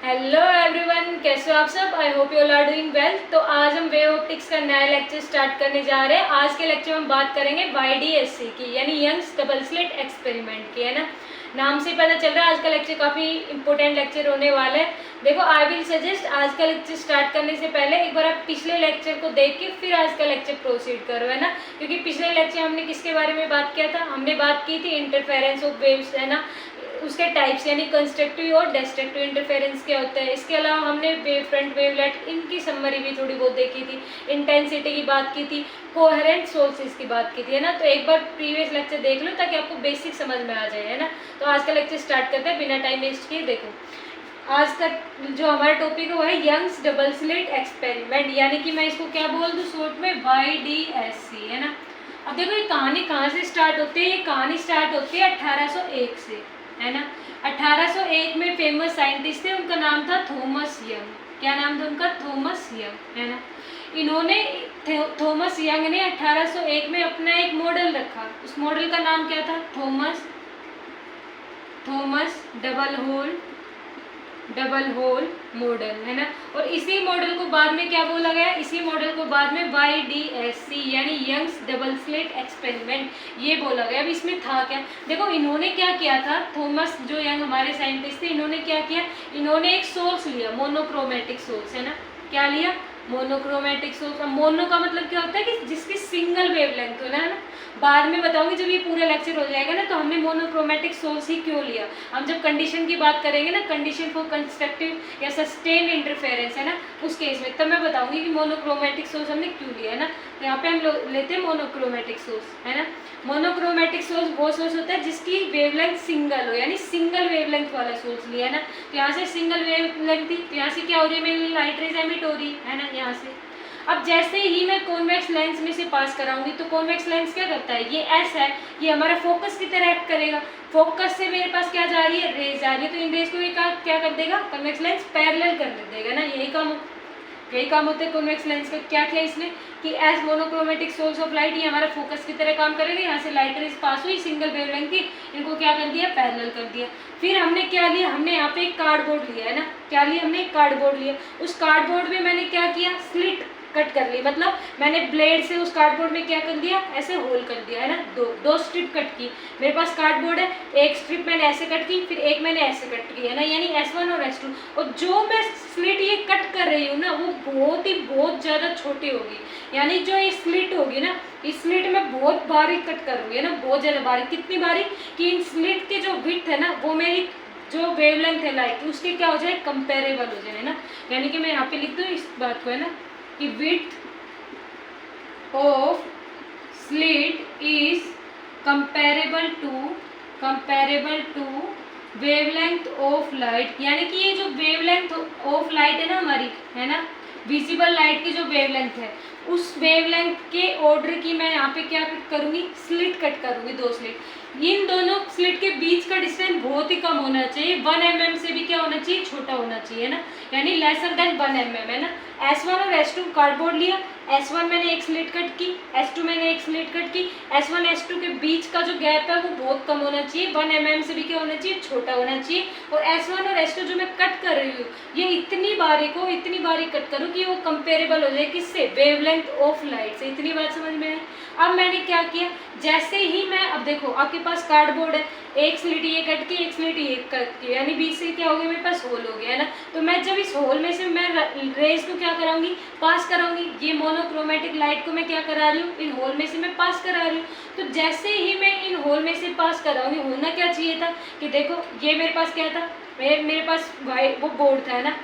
Hello everyone, कैसे हो आप सब। I hope you all are doing well. तो आज हम वेव ऑप्टिक्स का नया लेक्चर स्टार्ट करने जा रहे हैं। आज के लेक्चर में हम बात करेंगे YDSC की, यानी यंग्स डबल स्लिट एक्सपेरिमेंट की, है ना। नाम से पता चल रहा है आज का लेक्चर काफ़ी इंपॉर्टेंट लेक्चर होने वाला है। देखो, आई विल सजेस्ट आज का लेक्चर स्टार्ट करने से पहले एक बार आप पिछले लेक्चर को देख के फिर आज का लेक्चर प्रोसीड करो, है ना। क्योंकि पिछले लेक्चर हमने किसके बारे में बात किया था, हमने बात की थी इंटरफेरेंस ऑफ वेव्स, है ना, उसके टाइप्स, यानी कंस्ट्रक्टिव और डिस्ट्रक्टिव इंटरफेरेंस क्या होता है। इसके अलावा हमने वेव फ्रंट, वेवलेट, इनकी समरी भी थोड़ी बहुत देखी थी, इंटेंसिटी की बात की थी, कोहेरेंट सोर्सेज की बात की थी, है ना। तो एक बार प्रीवियस लेक्चर देख लो ताकि आपको बेसिक समझ में आ जाए, है ना। तो आज का लेक्चर स्टार्ट करते हैं बिना टाइम वेस्ट किए। देखो, आज का जो हमारा टॉपिक है वो है यंग्स डबल स्लिट एक्सपेरिमेंट, यानी कि मैं इसको क्या बोल दूँ शॉर्ट में, YDSC, है ना। अब देखो, ये कहानी कहाँ से स्टार्ट होती है। ये कहानी स्टार्ट होती है 1801 से, है ना। 1801 में फेमस साइंटिस्ट थे, उनका नाम था थॉमस यंग। क्या नाम था उनका? थॉमस यंग, है ना। इन्होंने थॉमस यंग ने 1801 में अपना एक मॉडल रखा। उस मॉडल का नाम क्या था? थॉमस डबल होल मॉडल, है ना। और इसी मॉडल को बाद में क्या बोला गया? इसी मॉडल को बाद में YDSC यानी यंग्स डबल स्लिट एक्सपेरिमेंट ये बोला गया। अब इसमें था क्या? देखो, इन्होंने क्या किया था, थॉमस जो यंग हमारे साइंटिस्ट थे, इन्होंने क्या किया, इन्होंने एक सोर्स लिया, मोनोक्रोमेटिक सोर्स, है ना। क्या लिया? Monochromatic source. अब मोनो का मतलब क्या होता है कि जिसकी सिंगल वेवलेंथ हो, है ना। बाद में बताऊंगी जब ये पूरा लेक्चर हो जाएगा ना, तो हमने मोनोक्रोमेटिक सोर्स ही क्यों लिया। हम जब कंडीशन की बात करेंगे ना, कंडीशन फॉर कंस्ट्रक्टिव या सस्टेन इंटरफेरेंस, है ना, उस केस में तब मैं बताऊंगी कि मोनोक्रोमेटिक सोर्स हमने क्यों लिया, है ना। तो यहाँ पे हम लेते हैं मोनोक्रोमेटिक सोर्स, है ना। मोनोक्रोमेटिक सोर्स वो सोर्स होता है जिसकी वेवलेंथ सिंगल हो, यानी सिंगल वेवलेंथ वाला सोर्स लिया, है ना। तो यहाँ से सिंगल वेवलेंथ थी, तो यहाँ से क्या हो रही है, मेरी लाइट रेज एमिट हो रही है ना, यहाँ से। अब जैसे ही मैं कॉन्वेक्स लेंस में से पास कराऊंगी, तो कॉन्वेक्स लेंस क्या करता है, ये एस है, ये हमारा फोकस की तरह एक्ट करेगा। फोकस से मेरे पास क्या जा रही है, रेज जा रही है, तो इन रेज को ये क्या कर देगा, कॉन्वेक्स लेंस पैरेलल कर देगा ना। यही काम होता है कॉन्वेक्स लेंस का। क्या किया इसने कि S monochromatic source of light, ये हमारा फोकस की तरह काम करेगा। यहाँ से लाइट रेज पास हुई, सिंगल वेवलेंथ की, इनको क्या कर दिया, पैरेलल कर दिया। फिर हमने क्या लिया, हमने यहाँ पे एक कार्डबोर्ड लिया, है ना। क्या लिया हमने? एक कार्डबोर्ड लिया। उस कार्डबोर्ड में मैंने क्या किया, स्लिट कट कर ली, मतलब मैंने ब्लेड से उस कार्डबोर्ड में क्या कर दिया, ऐसे होल कर दिया, है ना। दो स्ट्रिप कट की। मेरे पास कार्डबोर्ड है, एक स्ट्रिप मैंने ऐसे कट की, फिर एक मैंने ऐसे कट की, है ना, यानी S1 और S2। और जो मैं स्लिट ये कट कर रही हूँ ना, वो बहुत ज़्यादा छोटी होगी, यानी जो ये स्लिट होगी ना, इस स्लिट में बहुत बारीक कट करूँगी, है ना, बहुत ज़्यादा बारीक। कितनी बारीक कि इन स्लिट के जो विड्थ है ना, वो मेरी जो वेवलेंथ है लाइट की, उसके क्या हो जाए, कंपेरेबल हो जाए, है ना। यानी कि मैं यहाँ पे लिख दूँ इस बात को, है ना, कि width of slit is comparable to wavelength of light, यानी कि ये जो वेवलेंथ ऑफ लाइट है ना हमारी, है ना, विजिबल लाइट की जो वेवलेंथ है, उस वेवलेंथ के ऑर्डर की मैं यहाँ पे क्या कट करूँगी, स्लिट कट करूँगी, दो स्लिट। इन दोनों स्लिट के बीच का डिस्टेंस बहुत ही कम होना चाहिए, 1 mm से भी क्या होना चाहिए, छोटा होना चाहिए, ना, यानी लेसर देन 1 mm, है ना। S1 और S2 कार्डबोर्ड लिया, S1 मैंने एक स्लिट कट की, S2 मैंने एक स्लिट कट की। S1 S2 के बीच का जो गैप है वो बहुत कम होना चाहिए, 1 mm से भी क्या होना चाहिए, छोटा होना चाहिए। और S1 और S2 जो मैं कट कर रही हूँ, ये इतनी बारीक कट करूँ कि वो कंपेरेबल हो जाए किससे, वेवलेंथ ऑफ लाइट से। इतनी बात समझ में आई। अब मैंने क्या किया, जैसे ही मैं, अब देखो आपके पास कार्डबोर्ड है, एक स्लिट ये कट की, एक स्लिट ये कट की, यानी बीच से क्या हो गया, मेरे पास होल हो गया, है ना। तो मैं जब इस होल में से मैं रेज को क्या कराऊंगी, पास कराऊंगी। ये मोनोक्रोमेटिक लाइट को मैं क्या करा रही हूँ, इन होल में से मैं पास करा रही हूँ। तो जैसे ही मैं इन होल में से पास कराऊंगी, होना क्या चाहिए था कि देखो, ये मेरे पास क्या था, मेरे पास वो बोर्ड था, है ना,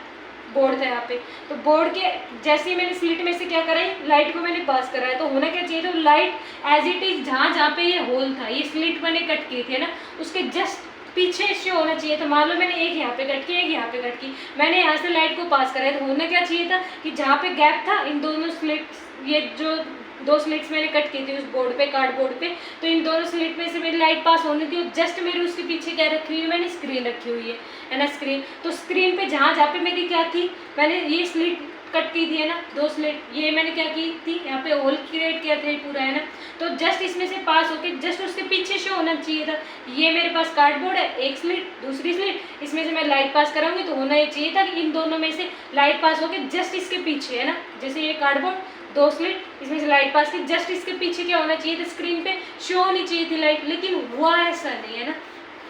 बोर्ड था यहाँ पे। तो बोर्ड के जैसे ही मैंने स्लिट में से क्या कराई, लाइट को मैंने पास कराया, तो होना क्या चाहिए, तो लाइट एज इट इज जहाँ पे ये होल था, ये स्लिट मैंने कट की थी, है ना, उसके जस्ट पीछे से होना चाहिए था। मान लो मैंने एक यहाँ पे कट की, एक यहाँ पे कट की, मैंने यहाँ से लाइट को पास कराया, तो होना क्या चाहिए था कि जहाँ पे गैप था, इन दोनों स्लिट्स, ये जो दो स्लिट्स मैंने कट की थी उस बोर्ड पे, कार्डबोर्ड पे, तो इन दोनों स्लिट में से मेरी लाइट पास होनी थी। और जस्ट मेरे उसके पीछे क्या रखी हुई है, मैंने स्क्रीन रखी हुई है ना, स्क्रीन। तो स्क्रीन पे जहाँ पे मेरी क्या थी, मैंने ये स्लिट कट की थी है ना, 2 स्लिट, ये मैंने क्या की थी, यहाँ पे होल क्रिएट किया था ये पूरा है ना, तो जस्ट इसमें से पास होके जस्ट उसके पीछे शो होना चाहिए था। ये मेरे पास कार्डबोर्ड है, एक स्लिट, दूसरी स्लिट, इसमें से मैं लाइट पास कराऊंगी तो होना ये चाहिए था कि इन दोनों में से लाइट पास होके जस्ट इसके पीछे है ना, जैसे ये कार्डबोर्ड, 2 स्लिट, इसमें से लाइट पास की जस्ट इसके पीछे क्या होना चाहिए था, स्क्रीन पे शो होनी चाहिए थी लाइट, लेकिन हुआ ऐसा नहीं है ना,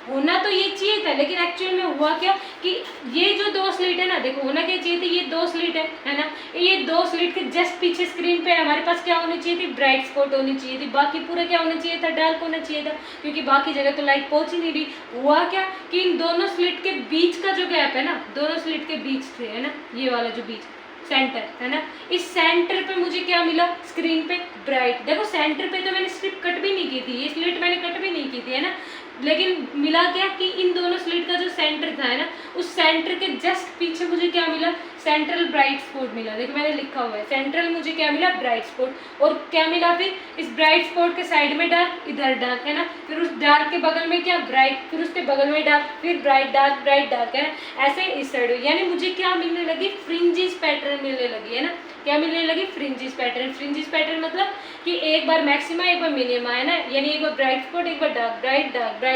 होना तो ये चाहिए था, लेकिन एक्चुअल में हुआ क्या कि ये जो 2 स्लिट है ना, देखो होना क्या चाहिए थी, ये 2 स्लिट है ना, ये 2 स्लिट के जस्ट पीछे स्क्रीन पे हमारे पास क्या होनी चाहिए थी, ब्राइट स्पॉट होनी चाहिए थी, बाकी पूरा क्या होना चाहिए था, डार्क होना चाहिए था, क्योंकि बाकी जगह तो लाइट पहुंच ही नहीं रही। हुआ क्या कि इन दोनों स्लिट के बीच का जो गैप है ना, दोनों स्लिट के बीच से है ना, ये वाला जो बीच सेंटर है ना, इस सेंटर पे मुझे क्या मिला, स्क्रीन पे ब्राइट। देखो सेंटर पे तो मैंने स्ट्रिप कट भी नहीं की थी, ये स्लिट मैंने कट भी नहीं की थी है ना, लेकिन मिला क्या कि इन दोनों स्लिट का जो सेंटर था है ना, उस सेंटर के जस्ट पीछे मुझे क्या मिला, सेंट्रल ब्राइट स्पॉट मिला। देखो मैंने लिखा हुआ है सेंट्रल, मुझे क्या मिला, ब्राइट स्पॉट। और क्या मिला फिर, इस ब्राइट स्पॉट के साइड में डार्क, इधर डार्क है ना, फिर उस डार्क के बगल में क्या, ब्राइट, फिर उसके बगल में डार्क, फिर ब्राइट डार्क है ना, ऐसे इस साइड। यानी मुझे क्या मिलने लगी, फ्रिंजिस पैटर्न मिलने लगी है ना, क्या मिलने लगी, फ्रिंजिस पैटर्न। फ्रिंजिस पैटर्न मतलब कि एक बार मैक्सिमा एक बार मिनिमा है ना, यानी एक बार ब्राइट स्पॉट एक बार डार्क, ब्राइट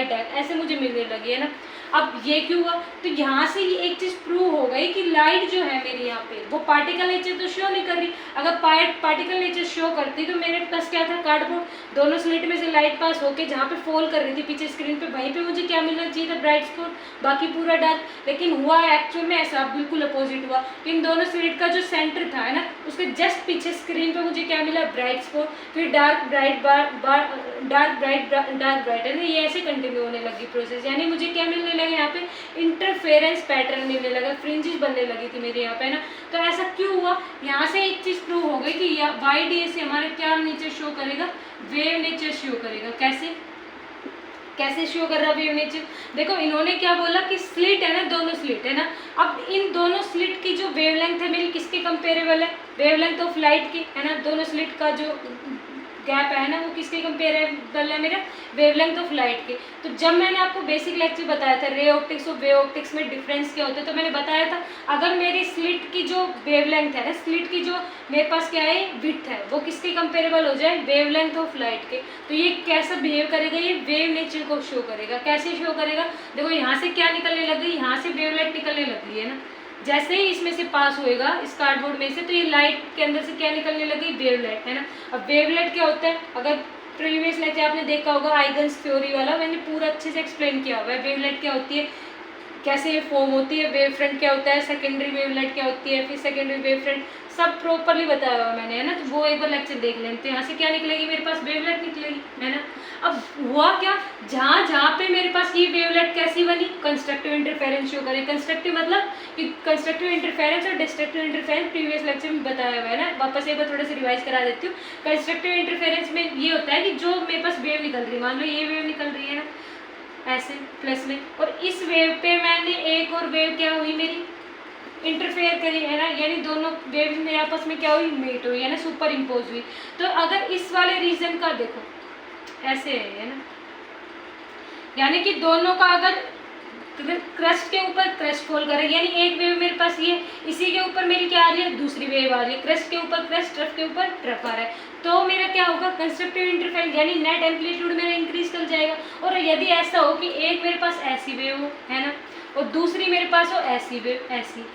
डार्क ऐसे मुझे मिलने लगी है ना। अब ये क्यों हुआ, तो यहाँ से ये एक चीज़ प्रूव हो गई कि लाइट जो है मेरी यहाँ पे वो पार्टिकल नेचर तो शो नहीं कर रही। अगर पार्टिकल नेचर शो करती तो मेरे पास क्या था, कार्डबोर्ड, दोनों स्लिट में से लाइट पास होके जहाँ पे फॉल कर रही थी पीछे स्क्रीन पे, वहीं पे मुझे क्या मिलना चाहिए था, ब्राइट स्पॉट, बाकी पूरा डार्क। लेकिन हुआ एक्चुअल में ऐसा बिल्कुल अपोजिट हुआ। इन दोनों स्लिट का जो सेंटर था है ना, उसके जस्ट पीछे स्क्रीन पे मुझे क्या मिला, ब्राइट स्पॉट, फिर डार्क ब्राइट डार्क है ना, ये ऐसे कंटिन्यू होने लगी प्रोसेस। यानी मुझे क्या मिलने लगा यहाँ पे, इंटरफेरेंस पैटर्न मिलने लगा, फ्रिंजेस बनने लगी थी मेरे यहाँ पे ना। तो ऐसा क्यों हुआ, यहाँ से एक चीज़ प्रूव हो गई कि YDA से हमारे क्या नेचर शो करेगा, वेव नेचर शो करेगा। कैसे शो कर रहा वेव नेचर, देखो इन्होंने क्या बोला कि स्लिट है ना, दोनों स्लिट है ना, अब इन दोनों स्लिट की जो वेवलेंथ है मेरी किसके कंपेरेबल है, वेवलेंथ ऑफ लाइट की है ना, दोनों स्लिट का जो गैप है ना वो किसके कंपेरेबल है, मेरा वेवलेंथ ऑफ लाइट के। तो जब मैंने आपको बेसिक लेक्चर बताया था रे ऑप्टिक्स और वेव ऑप्टिक्स में डिफरेंस क्या होता है, तो मैंने बताया था अगर मेरी स्लिट की जो वेवलेंथ है ना, स्लिट की जो मेरे पास क्या है विड्थ है, वो किसके कंपेरेबल हो जाए, वेवलेंथ ऑफ लाइट के, तो ये कैसा बिहेव करेगा, ये वेव नेचर को शो करेगा। कैसे शो करेगा, देखो यहाँ से क्या निकलने लग गई, यहाँ से वेवलेंथ निकलने लग गई है ना, जैसे ही इसमें से पास होएगा इस कार्डबोर्ड में से, तो ये लाइट के अंदर से क्या निकलने लगी, वेवलेट है ना। अब वेवलेट क्या होता है, अगर प्रीवियस लेक्चर आपने देखा होगा आइगन्स थ्योरी वाला, मैंने पूरा अच्छे से एक्सप्लेन किया हुआ है वेवलेट क्या होती है, कैसे ये फॉर्म होती है, वेव फ्रंट क्या होता है, सेकेंडरी वेवलेट क्या होती है, फिर सेकेंडरी वेव फ्रंट, सब प्रॉपरली बताया हुआ मैंने है ना। तो वो एक बार लेक्चर देख लें, तो यहाँ से क्या निकलेगी, मेरे पास वेवलेट निकलेगी है ना। अब हुआ क्या, जहाँ पे मेरे पास ये वेवलेट कैसी बनी, कंस्ट्रक्टिव इंटरफेरेंस शो करे। कंस्ट्रक्टिव मतलब कि कंस्ट्रक्टिव इंटरफेरेंस और डिस्ट्रक्टिव इंटरफेरेंस प्रीवियस लेक्चर में बताया हुआ है ना, वापस एक बार थोड़ा सा रिवाइज करा देती हूँ। कंस्ट्रक्टिव इंटरफेरेंस में ये होता है कि जो मेरे पास वेव निकल रही है, मान लो ये वेव निकल रही है ना ऐसे प्लस में, और इस वेव पे मैंने एक और वेव क्या हुई मेरी इंटरफेयर करी है ना, यानी दोनों वेव्स में आपस में क्या हुई, मीट हुई है ना, सुपर इम्पोज हुई। तो अगर इस वाले रीजन का देखो ऐसे है ना, यानी कि दोनों का अगर क्रस्ट के ऊपर क्रस्ट फॉल करे, यानी एक वेव मेरे पास ये, इसी के ऊपर मेरी क्या आ रही है, दूसरी वेव आ रही है, क्रस्ट के ऊपर क्रस्ट, ट्रफ के ऊपर ट्रफ आ रहा है, तो मेरा क्या होगा, कंस्ट्रक्टिव इंटरफेरेंस यानी नेट एम्पलीट्यूड मेरा इंक्रीज कर जाएगा। और यदि ऐसा हो कि एक मेरे पास ऐसी वेव हो है ना, और दूसरी मेरे पास हो ऐसी वेव ऐसी,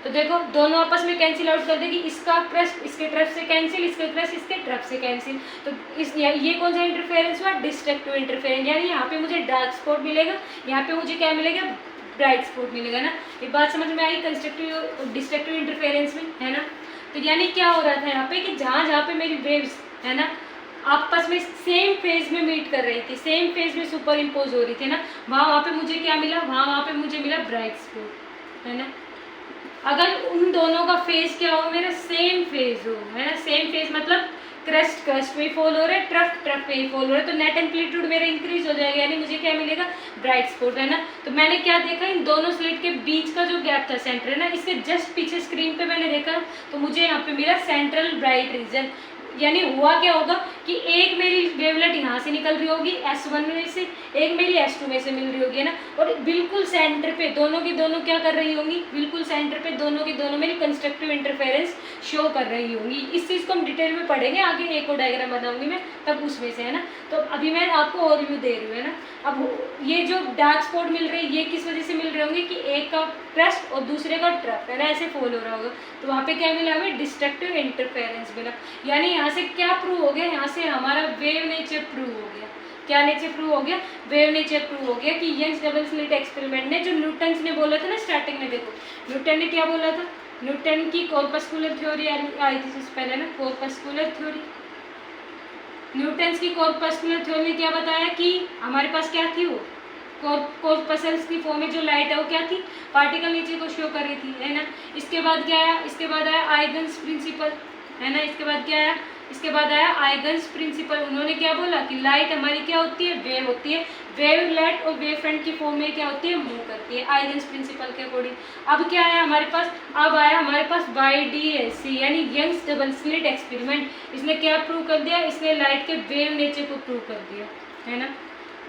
तो देखो दोनों आपस में कैंसिल आउट कर देगी, इसका क्रस्ट इसके ट्रफ से कैंसिल, इसका क्रस्ट इसके ट्रफ से कैंसिल। तो इस ये कौन सा इंटरफेरेंस हुआ, डिस्ट्रक्टिव इंटरफेरेंस, यानी यहाँ पे मुझे डार्क स्पॉट मिलेगा, यहाँ पे मुझे क्या मिलेगा, ब्राइट स्पॉट मिलेगा ना। ये बात समझ में आई कंस्ट्रक्टिव डिस्ट्रक्टिव इंटरफेरेंस में है ना। तो यानी क्या हो रहा था यहाँ पे कि जहाँ पे मेरी वेव्स है ना आपस में सेम फेज में मीट कर रही थी, सेम फेज में सुपर इम्पोज हो रही थी ना, वहाँ पे मुझे क्या मिला, वहाँ पे मुझे मिला ब्राइट स्पॉट है ना। अगर उन दोनों का फेज क्या हो, मेरा सेम फेज हो है ना, सेम फेज मतलब क्रस्ट क्रस्ट पे फॉल हो रहा है, ट्रफ ट्रफ पे फॉल हो रहा है, तो नेट एम्पलीट्यूड मेरा इंक्रीज हो जाएगा, यानी मुझे क्या मिलेगा, ब्राइट स्पॉट है ना। तो मैंने क्या देखा, इन दोनों स्लिट के बीच का जो गैप था सेंटर है ना, इसके जस्ट पीछे स्क्रीन पे मैंने देखा, तो मुझे यहाँ पे मिला सेंट्रल ब्राइट रीजन, यानी हुआ क्या होगा कि एक मेरी वेवलेट यहाँ से निकल रही होगी S1 में से, एक मेरी S2 में से मिल रही होगी, है ना, और बिल्कुल सेंटर पे दोनों की दोनों क्या कर रही होंगी, बिल्कुल सेंटर पे दोनों की दोनों मेरी कंस्ट्रक्टिव इंटरफेरेंस शो कर रही होंगी। इस चीज़ को हम डिटेल में पढ़ेंगे आगे, एक और डायग्राम बनाऊंगी मैं तब उसमें से, है ना। तो अभी मैं आपको ओवरव्यू दे रही हूँ, है ना। अब ये जो डार्क स्पॉट मिल रहे हैं ये किस वजह से मिल रहे होंगे कि एक का क्रस्ट और दूसरे का ट्रफ, है ना, ऐसे फॉल हो रहा होगा, तो वहाँ पे क्या मिला हमें, डिस्ट्रक्टिव इंटरफेरेंस मिला। यानी यहाँ से क्या प्रूव हो गया, यहाँ से हमारा वेव नेचर प्रूव हो गया। क्या नेचर प्रूव हो गया, वेव नेचर प्रूव हो गया कि यंग्स डबल स्लिट एक्सपेरिमेंट ने, जो न्यूटन ने बोला था ना स्टार्टिंग में, देखो न्यूटन ने क्या बोला था, न्यूटन की कॉर्पस्कुलर थ्योरी आई थी सबसे पहले ना, कॉर्पस्कुलर थ्योरी। न्यूटन की कॉर्पस्कुलर थ्योरी ने क्या बताया कि हमारे पास क्या थी, वो कॉर्पस्कल्स की फॉर्म में जो लाइट है वो क्या थी, पार्टिकल नीचे को शो कर रही थी, है ना। इसके बाद क्या आया, इसके बाद आया आइगन्स प्रिंसिपल, है ना। इसके बाद क्या आया, इसके बाद आया आइगन्स प्रिंसिपल। उन्होंने क्या बोला कि लाइट हमारी क्या होती है, वेव होती है, वेवलेट और वेव फ्रंट की फॉर्म में क्या होती है, मूव करती है आइगन्स प्रिंसिपल के अकॉर्डिंग। अब क्या आया हमारे पास, अब आया हमारे पास YDSC यानी यंग्स डबल स्लिट एक्सपेरिमेंट। इसने क्या प्रूव कर दिया, इसने लाइट के वेव नेचर को प्रूव कर दिया, है ना।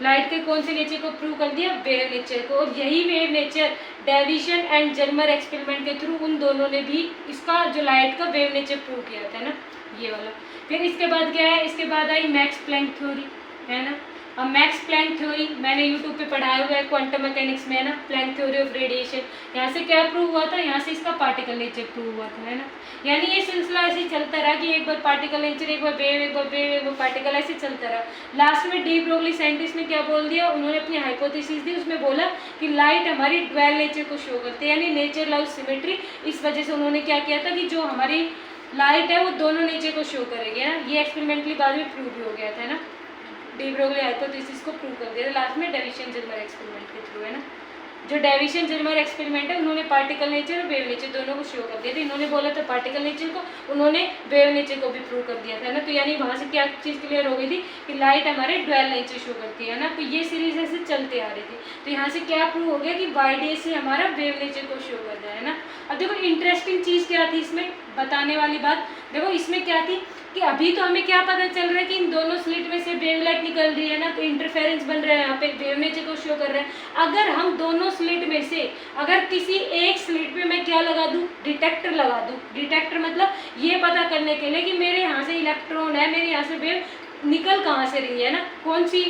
लाइट के कौन से नेचर को प्रूव कर दिया, वेव नेचर को। और यही wave nature Davisson and Germer experiment के थ्रू उन दोनों ने भी इसका जो लाइट का वेव नेचर प्रूव किया था ना, ये वाला। फिर इसके बाद क्या है, इसके बाद आई मैक्स प्लैंक थ्योरी, है ना। अब मैक्स प्लैंक थ्योरी मैंने यूट्यूब पे पढ़ाया हुआ है क्वांटम मैकेनिक्स में, है ना, प्लैंक थ्योरी ऑफ रेडिएशन। यहाँ से क्या प्रूव हुआ था, यहाँ से इसका पार्टिकल नेचर प्रूव हुआ था, है ना। यानी ये सिलसिला ऐसे चलता रहा कि एक बार पार्टिकल नेचर, एक बार वेव, एक बार वेव, एक बार पार्टिकल, ऐसे चलता रहा। लास्ट में डी ब्रोगली साइंटिस्ट ने क्या बोल दिया, उन्होंने अपनी हाइपोथेसिस दी, उसमें बोला कि लाइट हमारी ड्वेल नेचर को शो करती है, यानी नेचर लव सिमेट्री। इस वजह से उन्होंने क्या किया था कि जो हमारी लाइट है वो दोनों नेचर को शो करेगी, है ना। ये एक्सपेरिमेंटली बाद में प्रूव भी हो गया था, है ना, डी ब्रोगली हाइपोथेसिस को प्रूव कर दिया था लास्ट में डेविसन जर्मर एक्सपेरिमेंट के थ्रू, है ना। जो डेविसन जर्मर एक्सपेरिमेंट है उन्होंने पार्टिकल नेचर और वेव नेचर दोनों को शो कर दिया था। इन्होंने बोला था पार्टिकल नेचर को, उन्होंने वेव नेचर को भी प्रूव कर दिया था ना। तो यानी वहाँ से क्या चीज़ क्लियर हो गई थी कि लाइट हमारे ड्वेल नेचर शो करती है ना। तो ये सीरीज ऐसे चलते आ रही थी। तो यहाँ से क्या प्रूव हो गया कि YDSC हमारा वेव नेचर को शो कर रहा है ना। अब देखो इंटरेस्टिंग चीज़ क्या थी इसमें बताने वाली बात, देखो इसमें क्या थी कि अभी तो हमें क्या पता चल रहा है कि इन दोनों स्लिट में से वेवलेट निकल रही है ना, तो इंटरफेरेंस बन रहा है, यहाँ पे वेव नेचर को शो कर रहा है। अगर हम दोनों स्लिट में से अगर किसी एक स्लिट पे मैं क्या लगा दूँ, डिटेक्टर लगा दूँ। डिटेक्टर मतलब ये पता करने के लिए कि मेरे यहाँ से इलेक्ट्रॉन है, मेरे यहाँ से वेव निकल कहाँ से रही है ना, कौन सी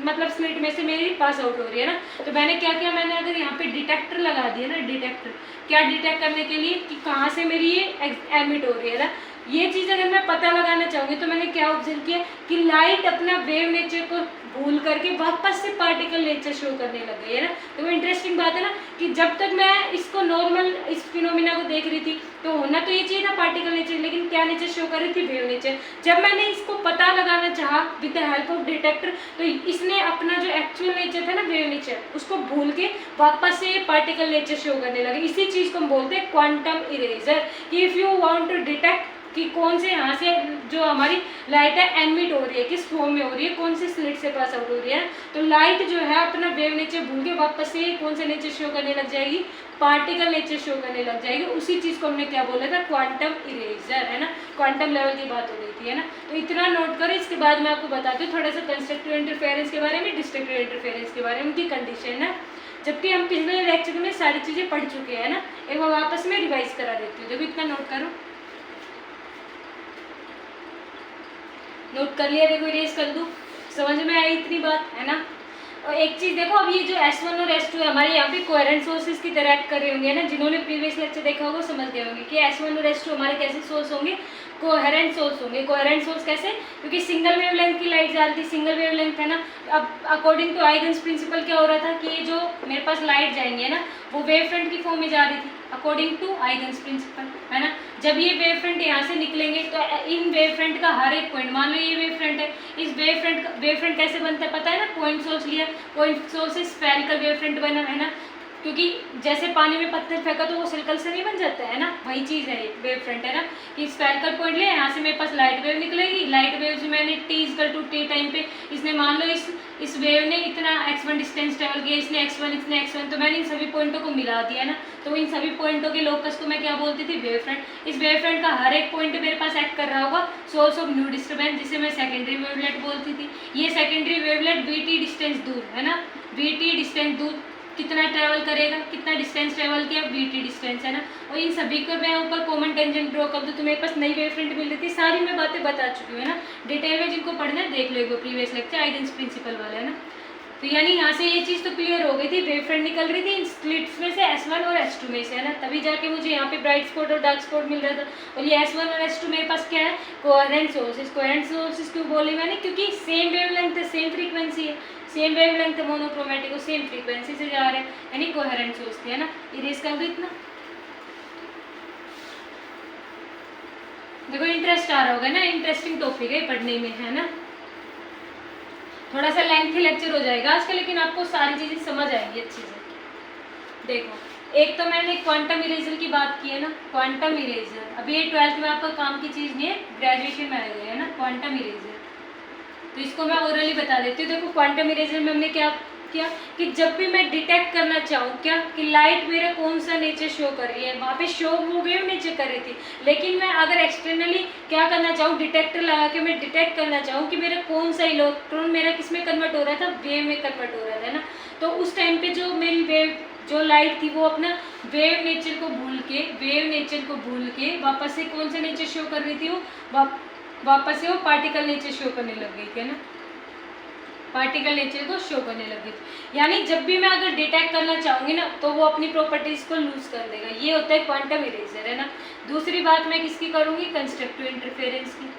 मतलब स्लिट में से मेरी पास आउट हो रही है ना। तो मैंने क्या किया, मैंने अगर यहाँ पे डिटेक्टर लगा दिया ना, डिटेक्टर क्या डिटेक्ट करने के लिए कि कहाँ से मेरी ये एमिट हो रही है ना। ये चीज़ अगर मैं पता लगाना चाहूँगी तो मैंने क्या ऑब्जर्व किया कि लाइट अपना वेव नेचर को भूल करके वापस से पार्टिकल नेचर शो करने लग गई है ना। तो वो इंटरेस्टिंग बात है ना कि जब तक मैं इसको नॉर्मल इस फिनोमिना को देख रही थी तो होना तो ये चाहिए था पार्टिकल नेचर, लेकिन क्या नेचर शो कर रही थी, वेव नेचर। जब मैंने इसको पता लगाना चाहा with the help of detector तो इसने अपना जो एक्चुअल नेचर था ना वेव नेचर, उसको भूल के वापस से पार्टिकल नेचर शो करने लगे। इसी चीज़ को हम बोलते हैं क्वांटम इरेजर। कि if you want to detect कि कौन से यहाँ से जो हमारी लाइट है एमिट हो रही है, किस फॉर्म में हो रही है, कौन से स्लिट से पास आउट हो रही है, तो लाइट जो है अपना वेव नेचर भूल के वापस से कौन से नेचर शो करने लग जाएगी, पार्टिकल नेचर शो करने लग जाएगी। उसी चीज़ को हमने क्या बोला था, क्वांटम इरेजर, है ना। क्वांटम लेवल की बात हो रही थी, है ना। तो इतना नोट करो। इसके बाद मैं आपको बताती हूँ थोड़ा सा कंस्ट्रक्टिव इंटरफेरेंस के बारे में, डिस्ट्रक्टिव इंटरफेरेंस के बारे में, उनकी कंडीशन है, जबकि हम पिछले लेक्चर में सारी चीज़ें पढ़ चुके हैं ना। एक बार वापस में रिवाइज करा देती हूँ। देखो इतना नोट करो, नोट कर लिया, देखो इरेज कर दूँ, समझ में आई इतनी बात, है ना। और एक चीज़ देखो, अब ये जो S1 और S2 है हमारे यहाँ पे कोहेरेंट सोर्सेज की तरह एक्ट कर रहे होंगे ना। जिन्होंने प्रीवियस लेक्चर देखा होगा समझ गए होंगे कि S1 और S2 हमारे कैसे सोर्स होंगे, कोहेरेंट सोर्स होंगे। कोहेरेंट सोर्स कैसे, क्योंकि सिंगल वेवलेंथ की लाइट जा रही थी, सिंगल वेवलेंथ है ना। अब अकॉर्डिंग टू आइगन्स प्रिंसिपल क्या हो रहा था कि ये जो मेरे पास लाइट जाएंगी है ना वो वेव फ्रंट की फॉर्म में जा रही थी अकॉर्डिंग टू आइगन्स प्रिंसिपल, है ना। जब ये वेव फ्रंट यहाँ से निकलेंगे तो इन वेव फ्रंट का हर एक पॉइंट, मान लो ये वेव फ्रंट है, इस वेव फ्रंट कैसे बनता है पता है ना, पॉइंट सोर्स लिया, पॉइंट सोर्स से स्फेरिकल वेव फ्रंट बना, है ना। क्योंकि जैसे पानी में पत्थर फेंका तो वो सर्कल से नहीं बन जाता है ना, वही चीज़ है वेव फ्रंट, है ना। कि स्फेरिकल पॉइंट ले, यहाँ से मेरे पास लाइट वेव निकलेगी, लाइट वेव से मैंने t टाइम पे इसने मान लो इस वेव ने इतना x1 डिस्टेंस ट्रेवल किया, इसने x1, तो मैंने इन सभी पॉइंटों को मिला दिया ना, तो इन सभी पॉइंटों के लोकस को मैं क्या बोलती थी, वेव फ्रंट। इस वेव फ्रंट का हर एक पॉइंट मेरे पास एक्ट कर रहा होगा सोर्स ऑफ न्यू डिस्टर्बेंस, जिसे मैं सेकेंडरी वेवलेट बोलती थी। ये सेकेंडरी वेवलेट vt डिस्टेंस दूर, है ना, vt डिस्टेंस दूर कितना ट्रैवल करेगा, कितना डिस्टेंस ट्रैवल किया, vt डिस्टेंस, है ना। और इन सभी को मैं ऊपर कॉमन टेंजेंट ड्रॉ कर दूँ तो मेरे पास नई वेव फ्रंट मिल रही थी। सारी मैं बातें बता चुकी हूँ, है ना। डिटेल में जिनको पढ़ना है देख लो एक प्रीवियस लेक्चर आइडेंस प्रिंसिपल वाला, है ना। तो यानी यहाँ से ये चीज़ तो क्लियर हो गई थी, वेव फ्रंट निकल रही थी इन स्लिट्स में से S1 और S2 में से, है ना, तभी जाके मुझे यहाँ पे ब्राइट स्पॉट और डार्क स्पॉट मिल रहा था। और ये S1 और S2 मेरे पास क्या है, कोहेरेंट सोर्सेज। कोहेरेंट सोर्सेज क्यों बोली मैंने, क्योंकि सेम वेवलेंथ है, सेम फ्रीक्वेंसी है, सेम वेवलेंथ है, मोनोक्रोमेटिक और सेम फ्रीक्वेंसी से जा रहे हैं, यानी कोहेरेंट सोर्स थी, है ना। इरेज कर दो इतना, देखो इंटरेस्ट आ रहा होगा ना, इंटरेस्टिंग टॉपिक है पढ़ने में, है ना। थोड़ा सा लेंथी लेक्चर हो जाएगा आज का, लेकिन आपको सारी चीज़ें समझ आएंगी अच्छी से। देखो एक तो मैंने क्वांटम इरेजर की बात की है ना, क्वांटम इरेजर अभी ये 12th में आपका काम की चीज़ नहीं है, ग्रेजुएशन में आ गया है ना क्वांटम इरेजर, तो इसको मैं ओरली बता देती हूँ। देखो क्वांटम इरेजर में हमने क्या किया कि जब भी मैं डिटेक्ट करना चाहूँ क्या कि लाइट मेरा कौन सा नेचर शो कर रही है, वहाँ पे शो वो वेव नेचर कर रही थी, लेकिन मैं अगर एक्सटर्नली क्या करना चाहूँ, डिटेक्टर लगा के मैं डिटेक्ट करना चाहूँ कि मेरा कौन सा इलेक्ट्रॉन मेरा किस में कन्वर्ट हो रहा था, वेव में कन्वर्ट हो रहा था ना, तो उस टाइम पे जो मेरी वेव जो लाइट थी वो अपना वेव नेचर को भूल के वापस से कौन सा नेचर शो कर रही थी, वो वापस से वो पार्टिकल नेचर शो करने लग गई थी, है ना, पार्टिकल नेचर को शो करने लगी थी। यानी जब भी मैं अगर डिटेक्ट करना चाहूँगी ना तो वो अपनी प्रॉपर्टीज को लूज कर देगा, ये होता है क्वांटम इरेजर, है ना। दूसरी बात मैं किसकी करूँगी, कंस्ट्रक्टिव इंटरफेरेंस की,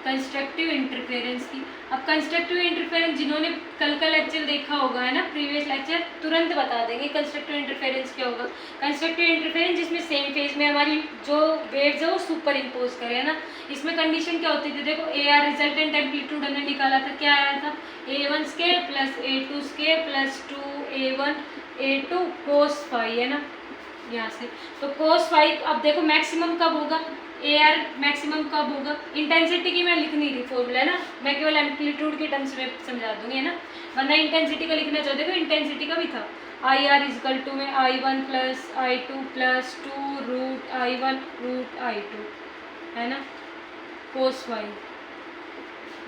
कंस्ट्रक्टिव इंटरफेरेंस की। अब कंस्ट्रक्टिव इंटरफेरेंस जिन्होंने कल का लेक्चर देखा होगा, है ना, प्रीवियस लेक्चर, तुरंत बता देंगे कंस्ट्रक्टिव इंटरफेरेंस क्या होगा। कंस्ट्रक्टिव इंटरफेरेंस जिसमें सेम फेज में हमारी जो वेव्स है वो सुपर इम्पोज करे, है ना। इसमें कंडीशन क्या होती थी, देखो AR रिजल्टेंट एम्पलीट्यूड हमने निकाला था, क्या आया था, A1 square plus A2 square plus 2A1 A2 cos phi, है ना, यहाँ से। तो कोस फाई, अब देखो मैक्सिमम कब होगा, AR मैक्सिमम कब होगा, इंटेंसिटी की मैं लिख नहीं रही फॉर्मूला, है ना, मैं केवल एम्पलीट्यूड के टर्म्स में समझा दूंगी, है ना, वरना इंटेंसिटी का लिखना चाहते, देखो इंटेंसिटी का भी था IR इजकल टू में I1 plus I2 plus 2 root I1 root I2, है ना, कोस फाई,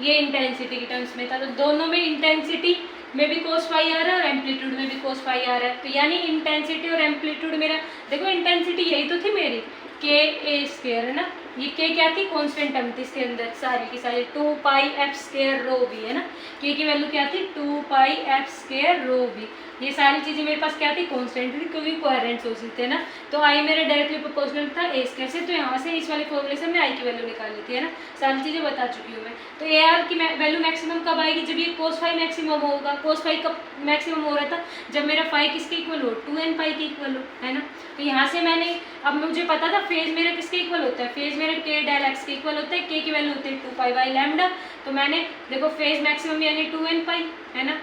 ये इंटेंसिटी के टर्म्स में था। तो दोनों में इंटेंसिटी में भी कोस फाई आ रहा है और एम्पलीट्यूड में भी कोस फाई आ रहा है, तो यानी इंटेंसिटी और एम्पलीट्यूड मेरा, देखो इंटेंसिटी यही तो थी मेरी KA स्क्वायर, है ना, ये K क्या थी, कांस्टेंट टर्म थी इसके अंदर सारी की सारी, 2 पाई एफ स्क्वायर रो भी, है ना, K की वैल्यू क्या थी, 2 पाई एफ स्क्वायर रो भी, ये सारी चीज़ें मेरे पास क्या थी, कांस्टेंट थी, क्योंकि कोहेरेंट सोर्सेज थे ना। तो I मेरा डायरेक्टली प्रोपोर्शनल था A स्क्वायर से, तो यहाँ से इस वाले फॉर्मूले से हमने I की वैल्यू निकाली थी, है ना, सारी चीज़ें बता चुकी हूँ मैं। तो AR की वैल्यू मैक्सिमम कब आएगी, जब ये कोस फाई मैक्सिमम होगा। कोस फाई कब मैक्सिमम हो रहा था, जब मेरा फाई किसके इक्वल हो, 2n पाई के इक्वल हो, है ना। तो यहाँ से मैंने, अब मुझे पता था फेज मेरा किसके इक्वल होता है, फेज मेरा K डेल x के इक्वल होता है, K की वैल्यू होती है 2 पाई बाई लैम्डा, तो मैंने देखो फेज मैक्सिमम यानी 2n पाई, है ना,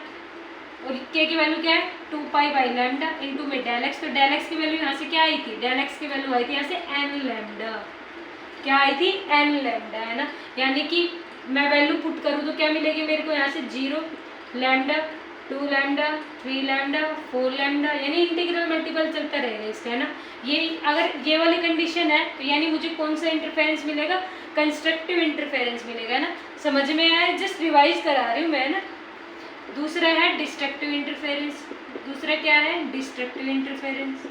और K की वैल्यू क्या है, 2 पाई बाई लैम्डा इंटू में डेल x, तो डेल x की वैल्यू यहाँ से क्या आई थी, डेल x की वैल्यू आई थी यहाँ से n लैम्डा, क्या आई थी, n लैम्डा, है ना। यानी कि मैं वैल्यू पुट करूँ तो क्या मिलेगी मेरे को, यहाँ से 0 लैम्डा 2 लैम्डा 3 लैम्डा 4 लैम्डा, यानी इंटीग्रल मल्टीपल चलता रहेगा इसका, है ना। ये अगर ये वाली कंडीशन है तो यानी मुझे कौन सा इंटरफेरेंस मिलेगा, कंस्ट्रक्टिव इंटरफेरेंस मिलेगा, है ना। समझ में आया, जस्ट रिवाइज करा रही हूँ मैं, ना। दूसरा है डिस्ट्रक्टिव इंटरफेरेंस, दूसरा क्या है, डिस्ट्रक्टिव इंटरफेरेंस।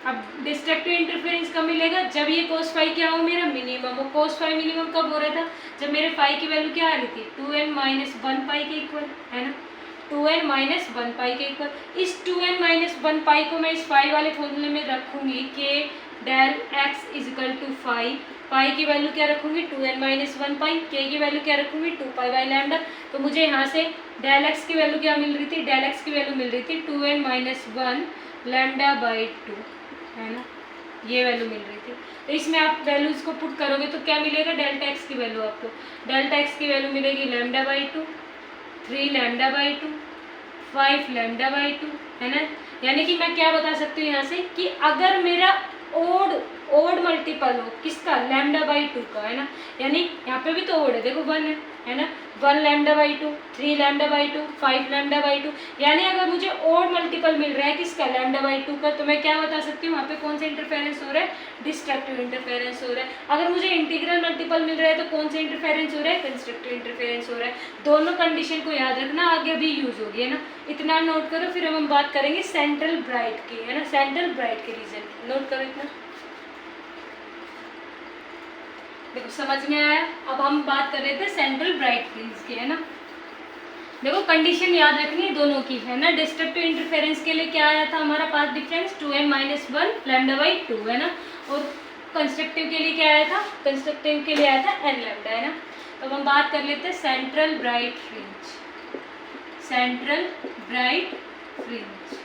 अब डिस्ट्रक्टिव इंटरफेरेंस कब मिलेगा, जब ये कोस फाई क्या हो मेरा मिनिमम हो। कोस फाई मिनिमम कब हो रहा था, जब मेरे फाई की वैल्यू क्या आ रही थी, 2n माइनस 1 पाई के इक्वल, है ना, 2n माइनस 1 पाई के इक्वल। इस 2n माइनस 1 पाई को मैं इस फाई वाले फॉर्मूले में रखूंगी, के del x equal to phi, pi की वैल्यू क्या रखूंगी, 2n माइनस 1 पाई, के की वैल्यू क्या रखूंगी, 2 पाई बाई लैम्डा। तो मुझे यहाँ से डेल x की वैल्यू क्या मिल रही थी, डेल x की वैल्यू मिल रही थी 2n माइनस 1 लैम्डा बाई 2, है ना, ये वैल्यू मिल रही थी। तो इसमें आप वैल्यूज को पुट करोगे तो क्या मिलेगा, डेल्टा एक्स की वैल्यू आपको, डेल्टा एक्स की वैल्यू मिलेगी lambda by 2, 3 lambda by 2, 5 lambda by 2, है ना। यानी कि मैं क्या बता सकती हूँ यहाँ से कि अगर मेरा ओड मल्टीपल हो किसका, लैम्डा बाई 2 का, है ना। यानी यहाँ पे भी तो ओड है, देखो 1 है ना। 1 lambda by 2, 3 lambda by 2, 5 lambda by 2। यानी अगर मुझे ओड मल्टीपल मिल रहा है किसका, लैम्डा बाई 2 का, तो मैं क्या बता सकती हूँ वहाँ पे कौन सा इंटरफेरेंस हो रहा है, डिस्ट्रक्टिव इंटरफेरेंस हो रहा है। अगर मुझे इंटीग्रल मल्टीपल मिल रहा है तो कौन सा इंटरफेरेंस हो रहा है, कंस्ट्रक्टिव इंटरफेरेंस हो रहा है। दोनों कंडीशन को याद रखना, आगे भी यूज होगी, है ना। इतना नोट करो, फिर हम बात करेंगे सेंट्रल ब्राइट की, है ना, सेंट्रल ब्राइट के रीजन की। नोट करो इतना, देखो समझ में आया। अब हम बात कर रहे थे सेंट्रल ब्राइट फ्रिंज की, है ना। देखो कंडीशन याद रखनी है दोनों की, है ना। डिस्ट्रक्टिव इंटरफेरेंस के लिए क्या आया था हमारा path difference 2n-1 lambda by 2, है ना। और कंस्ट्रक्टिव के लिए क्या आया था, कंस्ट्रक्टिव के लिए आया था n लैम्डा, है ना। तो हम बात कर लेते हैं central bright fringe, central bright fringe.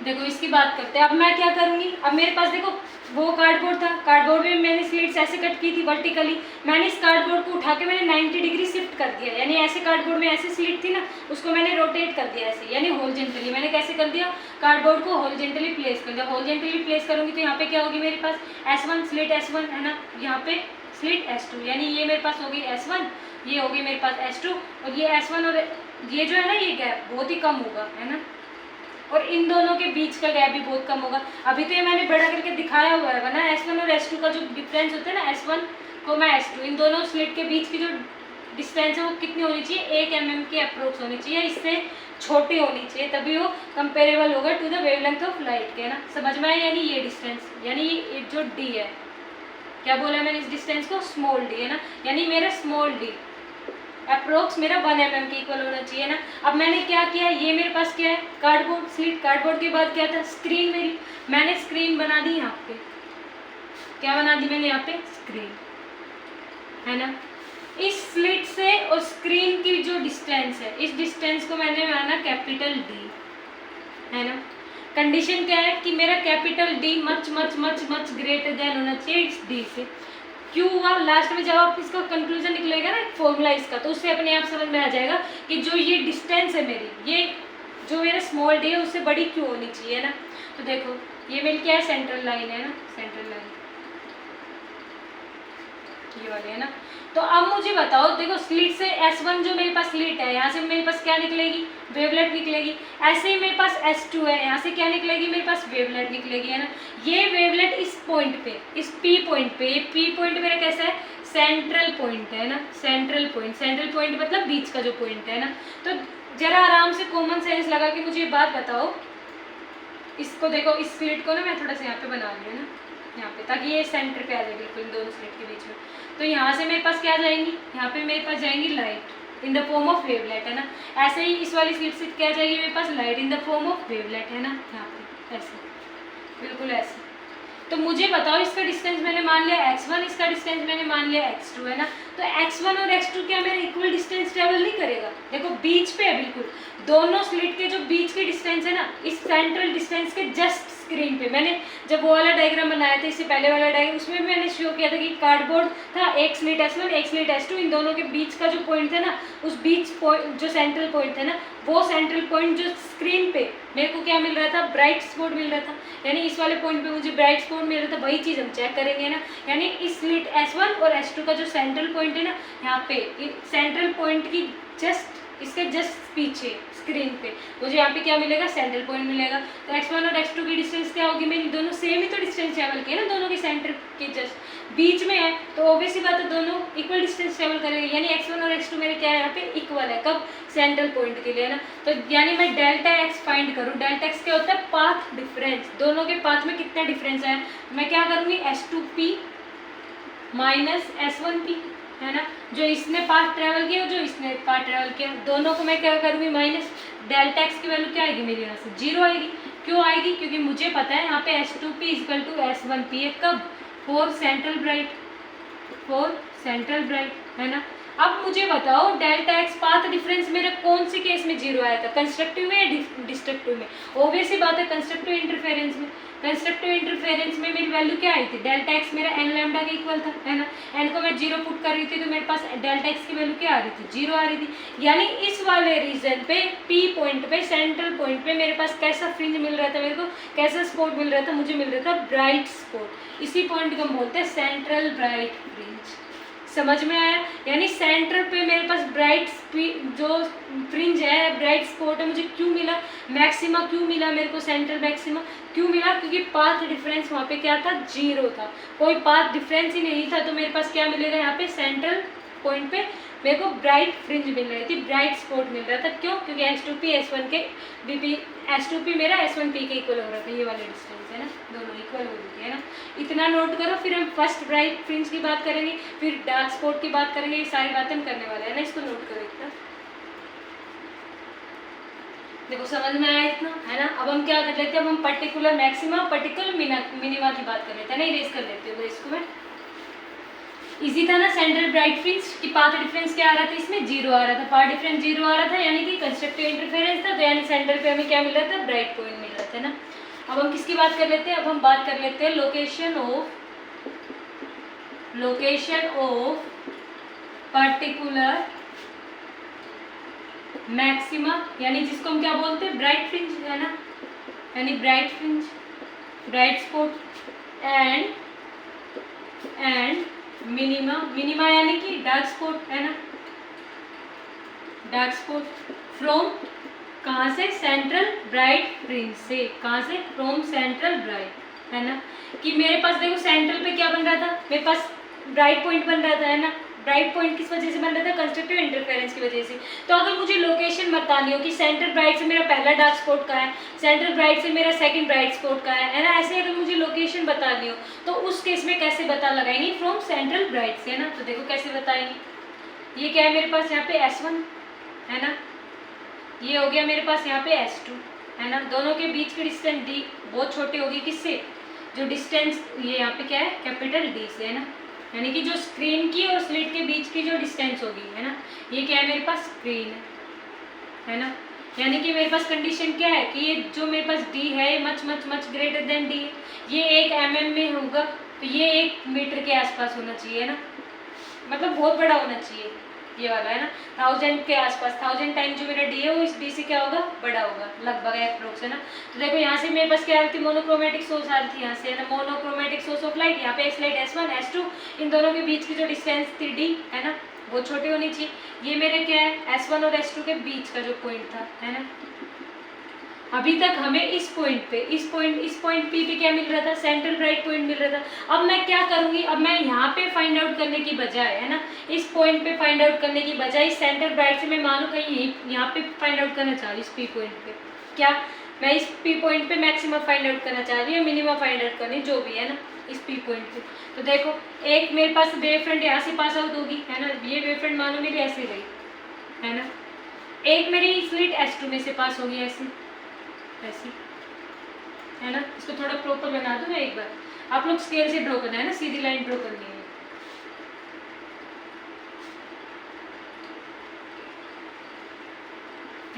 देखो इसकी बात करते हैं। अब मैं क्या करूंगी, अब मेरे पास देखो वो कार्डबोर्ड था, कार्डबोर्ड में मैंने स्लिट्स ऐसे कट की थी वर्टिकली। मैंने इस कार्डबोर्ड को उठा के मैंने 90 डिग्री शिफ्ट कर दिया, यानी ऐसे कार्डबोर्ड में ऐसे स्लिट थी ना, उसको मैंने रोटेट कर दिया ऐसे, यानी हॉरिजॉन्टली। मैंने कैसे कर दिया, कार्डबोर्ड को हॉरिजॉन्टली प्लेस कर दिया। हॉरिजॉन्टली प्लेस करूंगी तो यहाँ पे क्या होगी मेरे पास, S1 स्लिट S1, है ना। यहाँ पे स्लिट S2, यानी ये मेरे पास होगी S1, ये होगी मेरे पास S2, और ये S1 और ये जो है ना, ये गैप बहुत ही कम होगा, है ना। और इन दोनों के बीच का गैप भी बहुत कम होगा। अभी तो ये मैंने बड़ा करके दिखाया हुआ है ना, S1 और S2 का जो डिफरेंस होता है ना, S1 को मैं S2, इन दोनों स्लिट के बीच की जो डिस्टेंस है वो कितनी होनी चाहिए, 1 mm की अप्रोक्स होनी चाहिए, इससे छोटी होनी चाहिए, तभी वो कंपेरेबल होगा to the wavelength of light के, है ना। समझ में आया। यानी ये डिस्टेंस, यानी ये जो D है, क्या बोला मैंने इस डिस्टेंस को, स्मॉल d, है ना। यानी मेरा स्मॉल d अप्रोक्स मेरा 1 mm के इक्वल होना चाहिए ना। अब मैंने क्या किया, ये मेरे पास क्या है, कार्डबोर्ड स्लिट। कार्डबोर्ड के बाद क्या था, स्क्रीन मेरी। मैंने स्क्रीन बना दी यहाँ पे, क्या बना दी मैंने यहाँ पे, स्क्रीन, है ना। इस स्लिट से और स्क्रीन की जो डिस्टेंस है, इस डिस्टेंस को मैंने माना कैपिटल D, है ना। कंडीशन क्या है कि मेरा capital D much much much much greater than होना चाहिए इस D से। क्यों हुआ, लास्ट में जब आप इसका कंक्लूजन निकलेगा ना फॉर्मूला इसका, तो उससे अपने आप समझ में आ जाएगा कि जो ये डिस्टेंस है मेरी, ये जो मेरा स्मॉल d है उससे बड़ी क्यों होनी चाहिए ना। तो देखो ये मेरी क्या है, सेंट्रल लाइन है ना, सेंट्रल लाइन ये वाली है ना। तो अब मुझे बताओ, देखो स्लिट से S1 जो मेरे पास स्लिट है, यहाँ से मेरे पास क्या निकलेगी, वेवलेट निकलेगी। ऐसे ही मेरे पास S2 है, यहाँ से क्या निकलेगी, मेरे पास वेवलेट निकलेगी, है ना। ये वेवलेट इस पॉइंट पे, इस P पॉइंट पे, ये P पॉइंट मेरा कैसा है, सेंट्रल पॉइंट है ना, सेंट्रल पॉइंट। सेंट्रल पॉइंट मतलब बीच का जो पॉइंट है ना। तो जरा आराम से कॉमन सेंस लगा के मुझे ये बात बताओ, इसको देखो, इस स्लिट को ना मैं थोड़ा सा यहाँ पे बना लिया ना, यहाँ पे, ताकि ये सेंटर पे आ जाए बिल्कुल इन दोनों स्लिट के बीच में। तो यहाँ से मेरे पास क्या जाएंगी, यहाँ पे मेरे पास जाएंगी light in the form of wavelet, है ना। ऐसे ही इस वाली स्लिट से क्या जाएगी मेरे पास, light in the form of wavelet, है ना। यहाँ पे ऐसे, बिल्कुल ऐसे। तो मुझे बताओ, इसका डिस्टेंस मैंने मान लिया x1, इसका डिस्टेंस मैंने मान लिया x2, है ना। तो x1 और x2 क्या मेरा इक्वल डिस्टेंस ट्रेवल नहीं करेगा, देखो बीच पे है बिल्कुल। दोनों स्लिट के जो बीच के डिस्टेंस है ना, इस सेंट्रल डिस्टेंस के जस्ट स्क्रीन पे, मैंने जब वो वाला डायग्राम बनाया था, इससे पहले वाला डायग्राम, उसमें भी मैंने शो किया था कि कार्डबोर्ड था, एक स्लिट S1 एक स्लिट S2, इन दोनों के बीच का जो पॉइंट है ना, उस बीच पॉइंट जो सेंट्रल पॉइंट है ना, वो सेंट्रल पॉइंट जो स्क्रीन पे मेरे को क्या मिल रहा था, ब्राइट स्पॉट मिल रहा था। यानी इस वाले पॉइंट पे मुझे ब्राइट स्पॉट मिल रहा था, वही चीज़ हम चेक करेंगे ना। यानी इस स्लिट S1 और S2 का जो सेंट्रल पॉइंट है ना, यहाँ पे सेंट्रल पॉइंट की जस्ट, इसके जस्ट पीछे स्क्रीन पे मुझे यहाँ पे क्या मिलेगा, सेंट्रल पॉइंट मिलेगा। तो x1 और x2 की डिस्टेंस क्या होगी मेरी, दोनों सेम ही तो डिस्टेंस ट्रेवल किए ना, दोनों के सेंटर के जस्ट बीच में है, तो ऑब्वियसली बात है दोनों इक्वल डिस्टेंस ट्रेवल करेंगे। यानी x1 और x2 मेरे क्या है यहाँ पे इक्वल है, कब, सेंट्रल पॉइंट के लिए ना। तो यानी मैं डेल्टा x फाइंड करूँ, डेल्टा x क्या होता है, पाथ डिफरेंस, दोनों के पाथ में कितना डिफरेंस है। मैं क्या करूँगी, S2P माइनस S1P, है ना। जो इसने पाथ ट्रेवल किया, जो इसने पाथ ट्रेवल किया, दोनों को मैं क्या करूँगी, माइनस। डेल्टा एक्स की वैल्यू क्या आएगी मेरी, यहाँ से 0 आएगी। क्यों आएगी, क्योंकि मुझे पता है यहाँ पे S2P इक्वल टू S1P है, कब, for central bright, for central bright, है ना। अब मुझे बताओ डेल्टा एक्स पाथ डिफरेंस मेरा कौन से केस में जीरो आया था, कंस्ट्रक्टिव में या डिस्ट्रक्टिव में? ऑब्वियस सी बात है कंस्ट्रक्टिव इंटरफेरेंस में। कंस्ट्रक्टिव इंटरफेरेंस में मेरी वैल्यू क्या आई थी, डेल्टा एक्स मेरा एन लैम्डा के इक्वल था, है ना। एन को मैं जीरो पुट कर रही थी तो मेरे पास डेल्टा एक्स की वैल्यू क्या आ रही थी, जीरो आ रही थी। यानी इस वाले रीजन पे पी पॉइंट पे, सेंट्रल पॉइंट पे मेरे पास कैसा फ्रिंज मिल रहा था, मेरे को कैसा स्पॉट मिल रहा था, मुझे मिल रहा था ब्राइट स्पॉट। इसी पॉइंट को हम बोलते हैं सेंट्रल ब्राइट फ्रिंज। समझ में आया? यानी सेंटर पे मेरे पास ब्राइट जो फ्रिंज है, ब्राइट स्पॉट है, मुझे क्यों मिला, मैक्सिमा क्यों मिला मेरे को, सेंट्रल मैक्सिमा क्यों मिला, क्योंकि पाथ डिफरेंस वहाँ पे क्या था, जीरो था, कोई पाथ डिफरेंस ही नहीं था। तो मेरे पास क्या मिलेगा यहाँ पे, सेंट्रल पॉइंट पे मेरे को ब्राइट फ्रिंज मिल रही थी, ब्राइट स्पॉट मिल रहा था। क्यों? क्योंकि S2P S1 के BP, S2P मेरा S1P के इक्वल हो रहा था, ये वाले डिस्टेंस है ना, दोनों इक्वल हो रही थी, है ना। इतना नोट करो, फिर हम फर्स्ट ब्राइट फ्रिंज की बात करेंगे, फिर डार्क स्पॉट की बात करेंगे, ये सारी बातें हम करने वाले हैं ना, इसको नोट करो इतना। देखो समझ में आया इतना, है ना। अब हम क्या कर लेते हैं, अब हम पर्टिकुलर मैक्सिमा, पर्टिकुलर मिनिमा की बात कर लेते हैं ना, इरेज कर लेते हो इसको मैं। इजी था ना, सेंट्रल ब्राइट फ्रिंज की पाथ डिफरेंस क्या आ रहा था, इसमें जीरो आ रहा था, पाथ डिफरेंस जीरो आ रहा था, यानी कि कंस्ट्रक्टिव इंटरफेरेंस था, तो यानी सेंटर पे हमें क्या मिल रहा था, ब्राइट पॉइंट मिल रहा था ना। अब हम किसकी बात कर लेते हैं, अब हम बात कर लेते हैं लोकेशन ऑफ पर्टिकुलर मैक्सिमा, यानी जिसको हम क्या बोलते हैं, ब्राइट फ्रिंज, है ना, यानी bright fringe, bright spot and minima यानी कि डार्क स्पॉट, है ना, डार्क स्पॉट फ्रॉम कहाँ से, सेंट्रल ब्राइट फ्रिंज से, कहाँ से, फ्रॉम सेंट्रल ब्राइट, है ना। कि मेरे पास देखो सेंट्रल पे क्या बन रहा था, मेरे पास ब्राइट पॉइंट बन रहा था, है ना। ब्राइट पॉइंट किस वजह से बन रहा था, कंस्ट्रक्टिव इंटरफेरेंस की वजह से। तो अगर मुझे लोकेशन बतानी हो कि सेंट्रल ब्राइट से मेरा पहला डार्क स्पॉट का है, सेंट्रल ब्राइट से मेरा सेकंड ब्राइट स्पॉट का है ना, ऐसे अगर मुझे लोकेशन बतानी हो तो उस केस में कैसे पता लगाएंगे, फ्रॉम सेंट्रल ब्राइट से, है ना। तो देखो कैसे बताएंगे, ये क्या है मेरे पास यहाँ पे S1, है ना, ये हो गया मेरे पास यहाँ पे S2, है ना। दोनों के बीच की डिस्टेंस D बहुत छोटी होगी, किससे, जो डिस्टेंस ये यहाँ पे क्या है, कैपिटल D से, है ना, यानी कि जो स्क्रीन की और स्लिट के बीच की जो डिस्टेंस होगी, है ना, ये क्या है मेरे पास, स्क्रीन है ना। यानी कि मेरे पास कंडीशन क्या है कि ये जो मेरे पास D है much much much greater than D, ये 1 mm में होगा, तो ये 1 मीटर के आसपास होना चाहिए, है ना, मतलब बहुत बड़ा होना चाहिए ये वाला, है ना, 1000 के आसपास, 1000 टाइम जो मेरा D है वो इस D से क्या होगा, बड़ा होगा, लगभग अप्रोक्स, है ना। तो देखो यहाँ से मेरे पास क्या आ रही थी, मोनोक्रोमेटिक सोर्स आ रही थी यहाँ से, है ना, मोनोक्रोमेटिक सोर्स ऑफ लाइट, यहाँ पे एक लाइट S1 S2, इन दोनों के बीच की जो डिस्टेंस थी D, है ना, बहुत छोटी होनी चाहिए। ये मेरे क्या है, S1 और S2 के बीच का जो पॉइंट था, है ना। अभी तक हमें इस पॉइंट P पे क्या मिल रहा था, सेंट्रल ब्राइट पॉइंट मिल रहा था। अब मैं क्या करूंगी, अब मैं यहाँ पे फाइंड आउट करने की बजाय, है ना, इस पॉइंट पे फाइंड आउट करने की बजाय सेंट्रल ब्राइट से मैं मानो कहीं यहाँ पे फाइंड आउट करना चाह रही हूँ, इस P पॉइंट पे, क्या मैं इस P पॉइंट पे मैक्सिमम फाइंड आउट करना चाह रही हूँ, मिनिमम फाइंड आउट करनी, जो भी है ना, इस P पॉइंट पे। तो देखो एक मेरे पास वेव फ्रंट यहाँ से पास आउट होगी, है ना, ये वेव फ्रंट मानो मेरी ऐसे गई, है ना, एक मेरी स्लिट S2 में से पास होगी ऐसी, है ना। इसको थोड़ा प्रॉपर बना दो मैं एक बार, आप लोग स्केल से ड्रॉ करना है ना, सीधी लाइन ड्रॉ करनी है,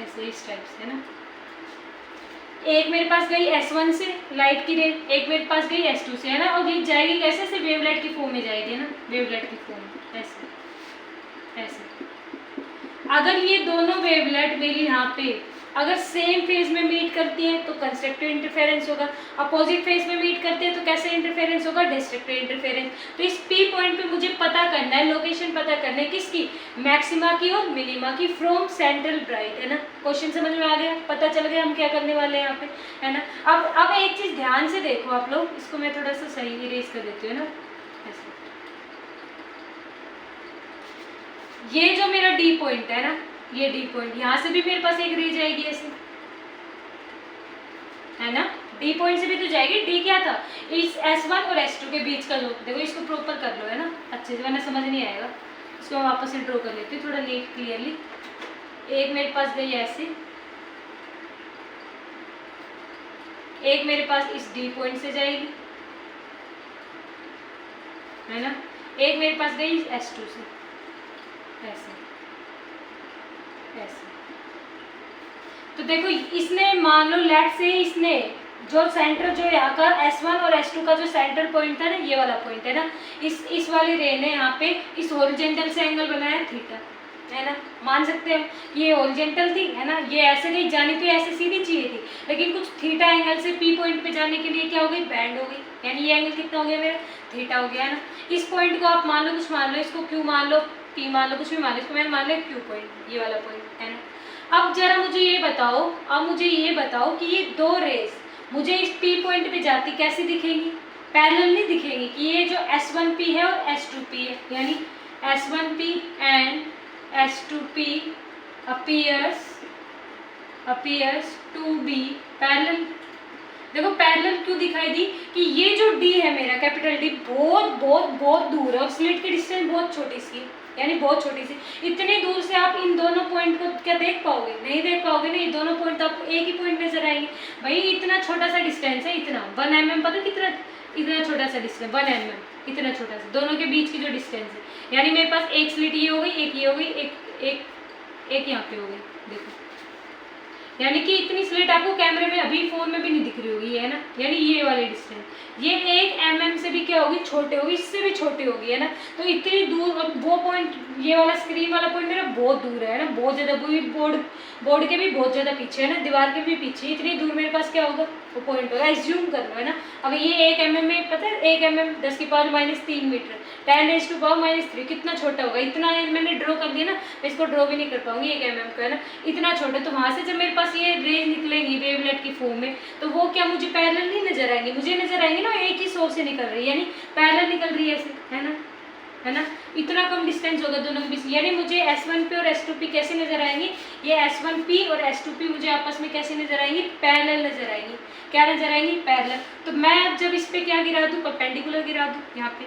ऐसे इस टाइप से, है ना। एक मेरे पास गई S1 से लाइट की रे, एक मेरे पास गई S2 से, है ना, और ये जाएगी कैसे से, वेवलेट की फॉर्म में जाएगी, है ना, वेवलेट की फॉर्म, ऐसे ऐसे। अगर ये दोनों वेवलेट मेरी यहाँ पे अगर सेम फेज में मीट करती हैं तो कंस्ट्रक्टिव इंटरफेरेंस होगा, अपोजिट फेज में मीट करते हैं तो कैसे इंटरफेरेंस होगा, डिस्ट्रक्टिव इंटरफेरेंस। तो इस P पॉइंट पे मुझे पता करना है, लोकेशन पता करना है किसकी, मैक्सिमा की और मिनिमा की, फ्रॉम सेंट्रल ब्राइट, है ना। क्वेश्चन समझ में आ गया, पता चल गया हम क्या करने वाले हैं यहाँ पे, है ना। अब एक चीज ध्यान से देखो आप लोग, इसको मैं थोड़ा सा सही इरेज कर देती हूँ ना, ऐसे। ये जो मेरा D पॉइंट है ना, ये D पॉइंट, यहाँ से भी मेरे पास एक रे जाएगी ऐसे, है ना, D पॉइंट से भी तो जाएगी। D क्या था, इस S1 और S2 के बीच का जो, देखो इसको प्रॉपर कर लो, है ना, अच्छे से, वरना समझ नहीं आएगा। इसको मैं वापस से ड्रॉ कर लेती हूँ थोड़ा नीट क्लियरली। एक मेरे पास गई ऐसे, एक मेरे पास इस D पॉइंट से जाएगी, है ना, एक मेरे पास गई इस S2 से, ऐसे ऐसे। तो देखो इसने मान लो लेट से इसने जो सेंटर जो यहाँ का S1 और S2 का जो सेंटर पॉइंट था ना, ये वाला पॉइंट है ना, इस वाली रे ने यहाँ पे इस हॉरिजॉन्टल से एंगल बनाया थीटा, है ना, मान सकते हैं ये हॉरिजॉन्टल थी, है ना, ये ऐसे नहीं जानी तो ऐसे सीधी चाहिए थी, लेकिन कुछ थीटा एंगल से P पॉइंट पे जाने के लिए क्या हो गई, बैंड हो गई, यानी ये एंगल कितना हो गया मेरा, थीटा हो गया, है ना। इस पॉइंट को आप मान लो कुछ मान लो, इसको Q मान लो, P मान लो, कुछ भी मान लो, इसको मैंने मान लिया Q पॉइंट, ये वाला पॉइंट, है ना। अब जरा मुझे ये बताओ कि ये दो रेस मुझे इस P पॉइंट पे जाती कैसे दिखेंगी, पैरेलल नहीं दिखेंगी, कि ये जो S1P है और S2P है, यानी S1P and S2P appears to be parallel। देखो पैरेलल क्यों दिखाई दी, कि ये जो D है मेरा कैपिटल D बहुत बहुत बहुत दूर है और स्लिट की डिस्टेंस बहुत छोटी सी, यानी बहुत छोटी सी, इतनी दूर से आप इन दोनों पॉइंट को क्या देख पाओगे, नहीं देख पाओगे ना, ये दोनों पॉइंट तो आपको एक ही पॉइंट नजर आएंगे। भाई इतना छोटा सा डिस्टेंस है, इतना 1 mm, पता कितना, इतना छोटा सा डिस्टेंस 1 mm, इतना छोटा सा दोनों के बीच की जो डिस्टेंस है, यानी मेरे पास एक स्लिट ये हो गई, एक ये हो गई, एक यहाँ पे हो गई, देखो, यानी कि इतनी स्लिट आपको कैमरे में अभी फोन में भी नहीं दिख रही होगी, है ना, यानी ये वाली डिस्टेंस ये 1 mm से भी क्या होगी, छोटे होगी, इससे भी छोटी होगी, है ना। तो इतनी दूर, वो पॉइंट ये वाला स्क्रीन वाला पॉइंट मेरा बहुत दूर है ना, बहुत ज़्यादा, बोर्ड के भी बहुत ज़्यादा पीछे है ना, दीवार के भी पीछे, इतनी दूर मेरे पास क्या होगा, वो पॉइंट होगा, एज्यूम कर लो, है ना। अब ये 1 mm में पता है 1 mm 10⁻³ मीटर 10⁻³ कितना छोटा होगा, इतना मैंने ड्रॉ कर दिया ना, मैं इसको ड्रॉ भी नहीं कर पाऊंगी 1 mm का, है ना, इतना छोटा। तो वहाँ से जब मेरे पास ये रेज निकलेंगी वेवलेट की फॉर्म में, तो वो क्या मुझे पैरेलल नहीं नजर आएंगी, मुझे नजर आएंगी ना एक ही सोर्स से निकल रही है, यानी पैरेलल निकल रही है ऐसे, है ना, इतना कम डिस्टेंस होगा दोनों के बीच, यानी मुझे S1P और S2P कैसे नजर आएंगी, ये S1P और S2P मुझे आपस में कैसे नजर आएंगी, पैरेलल नजर आएंगी, क्या नजर आएंगी, पैरेलल। तो मैं अब जब इस पे क्या गिरा दूँ, परपेंडिकुलर गिरा दूँ यहाँ पे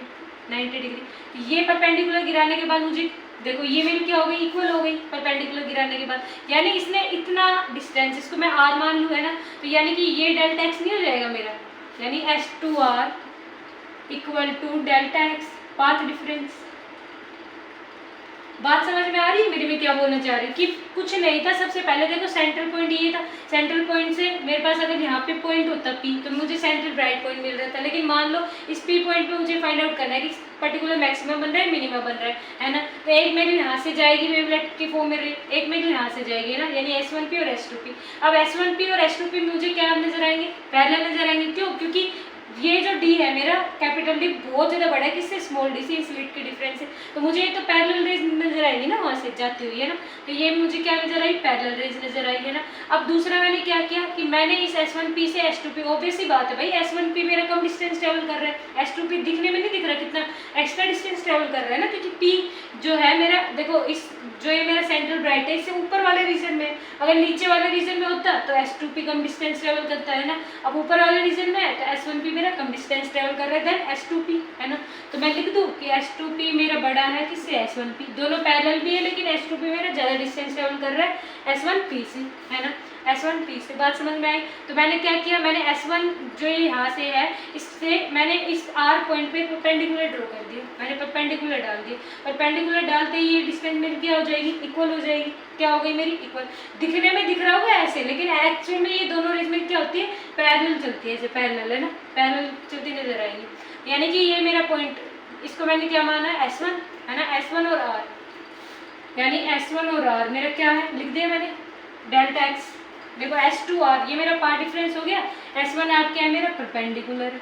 90 डिग्री, ये परपेंडिकुलर गिराने के बाद मुझे देखो ये मेरी क्या हो गई, इक्वल हो गई परपेंडिकुलर गिराने के बाद, यानी इसने इतना डिस्टेंस, इसको मैं R मान लूँ, है ना, तो यानी कि ये डेल्टा x नहीं हो जाएगा मेरा, यानी S2R equal to delta x, path difference. बात समझ में आ रही है मेरी, मैं क्या बोलना चाह रही हूँ, कि कुछ नहीं था, सबसे पहले देखो सेंट्रल पॉइंट ये था, सेंट्रल पॉइंट से मेरे पास अगर यहाँ पे पॉइंट होता P तो मुझे सेंट्रल ब्राइट पॉइंट मिल रहा था, लेकिन मान लो इस P पॉइंट पे मुझे फाइंड आउट करना है कि पर्टिकुलर मैक्सिमम बन रहा है, मिनिमम बन रहा है ना। तो एक मेरी यहाँ से जाएगी वेवलेट की फॉर्म में, एक मेरी यहाँ से जाएगी ना, यानी S1P और S2P। अब S1P और S2P मुझे क्या नजर आएंगे, पैरेलल नजर आएंगे, क्यों, क्योंकि ये जो D है मेरा कैपिटल D बहुत ज़्यादा बड़ा है, किससे, स्मॉल d से, स्लिट की डिफरेंस है, तो मुझे ये तो पैरेलल रेज नजर आएगी ना वहाँ से जाती हुई, है ना। तो ये मुझे क्या नजर आई, पैरेलल रेज नजर आई, है ना। अब दूसरा मैंने क्या किया कि मैंने इस S1P से S2P, ऑब्वियस सी बात है भाई S1P मेरा कम डिस्टेंस ट्रेवल कर रहा है, S2P दिखने में नहीं दिख रहा कितना एक्स्ट्रा डिस्टेंस ट्रेवल कर रहा है ना, क्योंकि P जो है मेरा, देखो इस जो ये मेरा सेंट्रल ब्राइट है इससे ऊपर वाले रीजन में, अगर नीचे वाले रीजन में होता तो S2P कम डिस्टेंस ट्रेवल करता है ना, अब ऊपर वाले रीजन में है तो S1P मेरा कम डिस्टेंस ट्रेवल कर रहा है देन S2P, है ना। तो मैं लिख दूँ कि S2P मेरा बड़ा है किससे, S1P, दोनों पैरेलल भी है लेकिन S2P मेरा ज़्यादा डिस्टेंस ट्रेवल कर रहा है S1P से, है ना, S1P से। बात समझ में आई। तो मैंने क्या किया, मैंने S1 जो यहाँ से है इससे मैंने इस R पॉइंट पे परपेंडिकुलर ड्रॉ कर दिया, मैंने परपेंडिकुलर डाल दिया, परपेंडिकुलर डालते ही ये डिस्टेंस मेरी क्या हो जाएगी, इक्वल हो जाएगी, क्या हो गई मेरी, इक्वल। दिखने में दिख रहा होगा ऐसे, लेकिन एक्चुअल में ये दोनों रेज में क्या होती है, पैरेलल चलती है, ऐसे पैरेलल, है ना, पैरेलल चलती नजर आएंगी। यानी कि ये मेरा पॉइंट, इसको मैंने क्या माना है, S1, है ना, S1 और R, यानी S1 और R मेरा क्या है, लिख दिया मैंने डेल्टा x। देखो S2R ये मेरा पार्ट डिफरेंस हो गया, S1R क्या है मेरा, परपेंडिकुलर,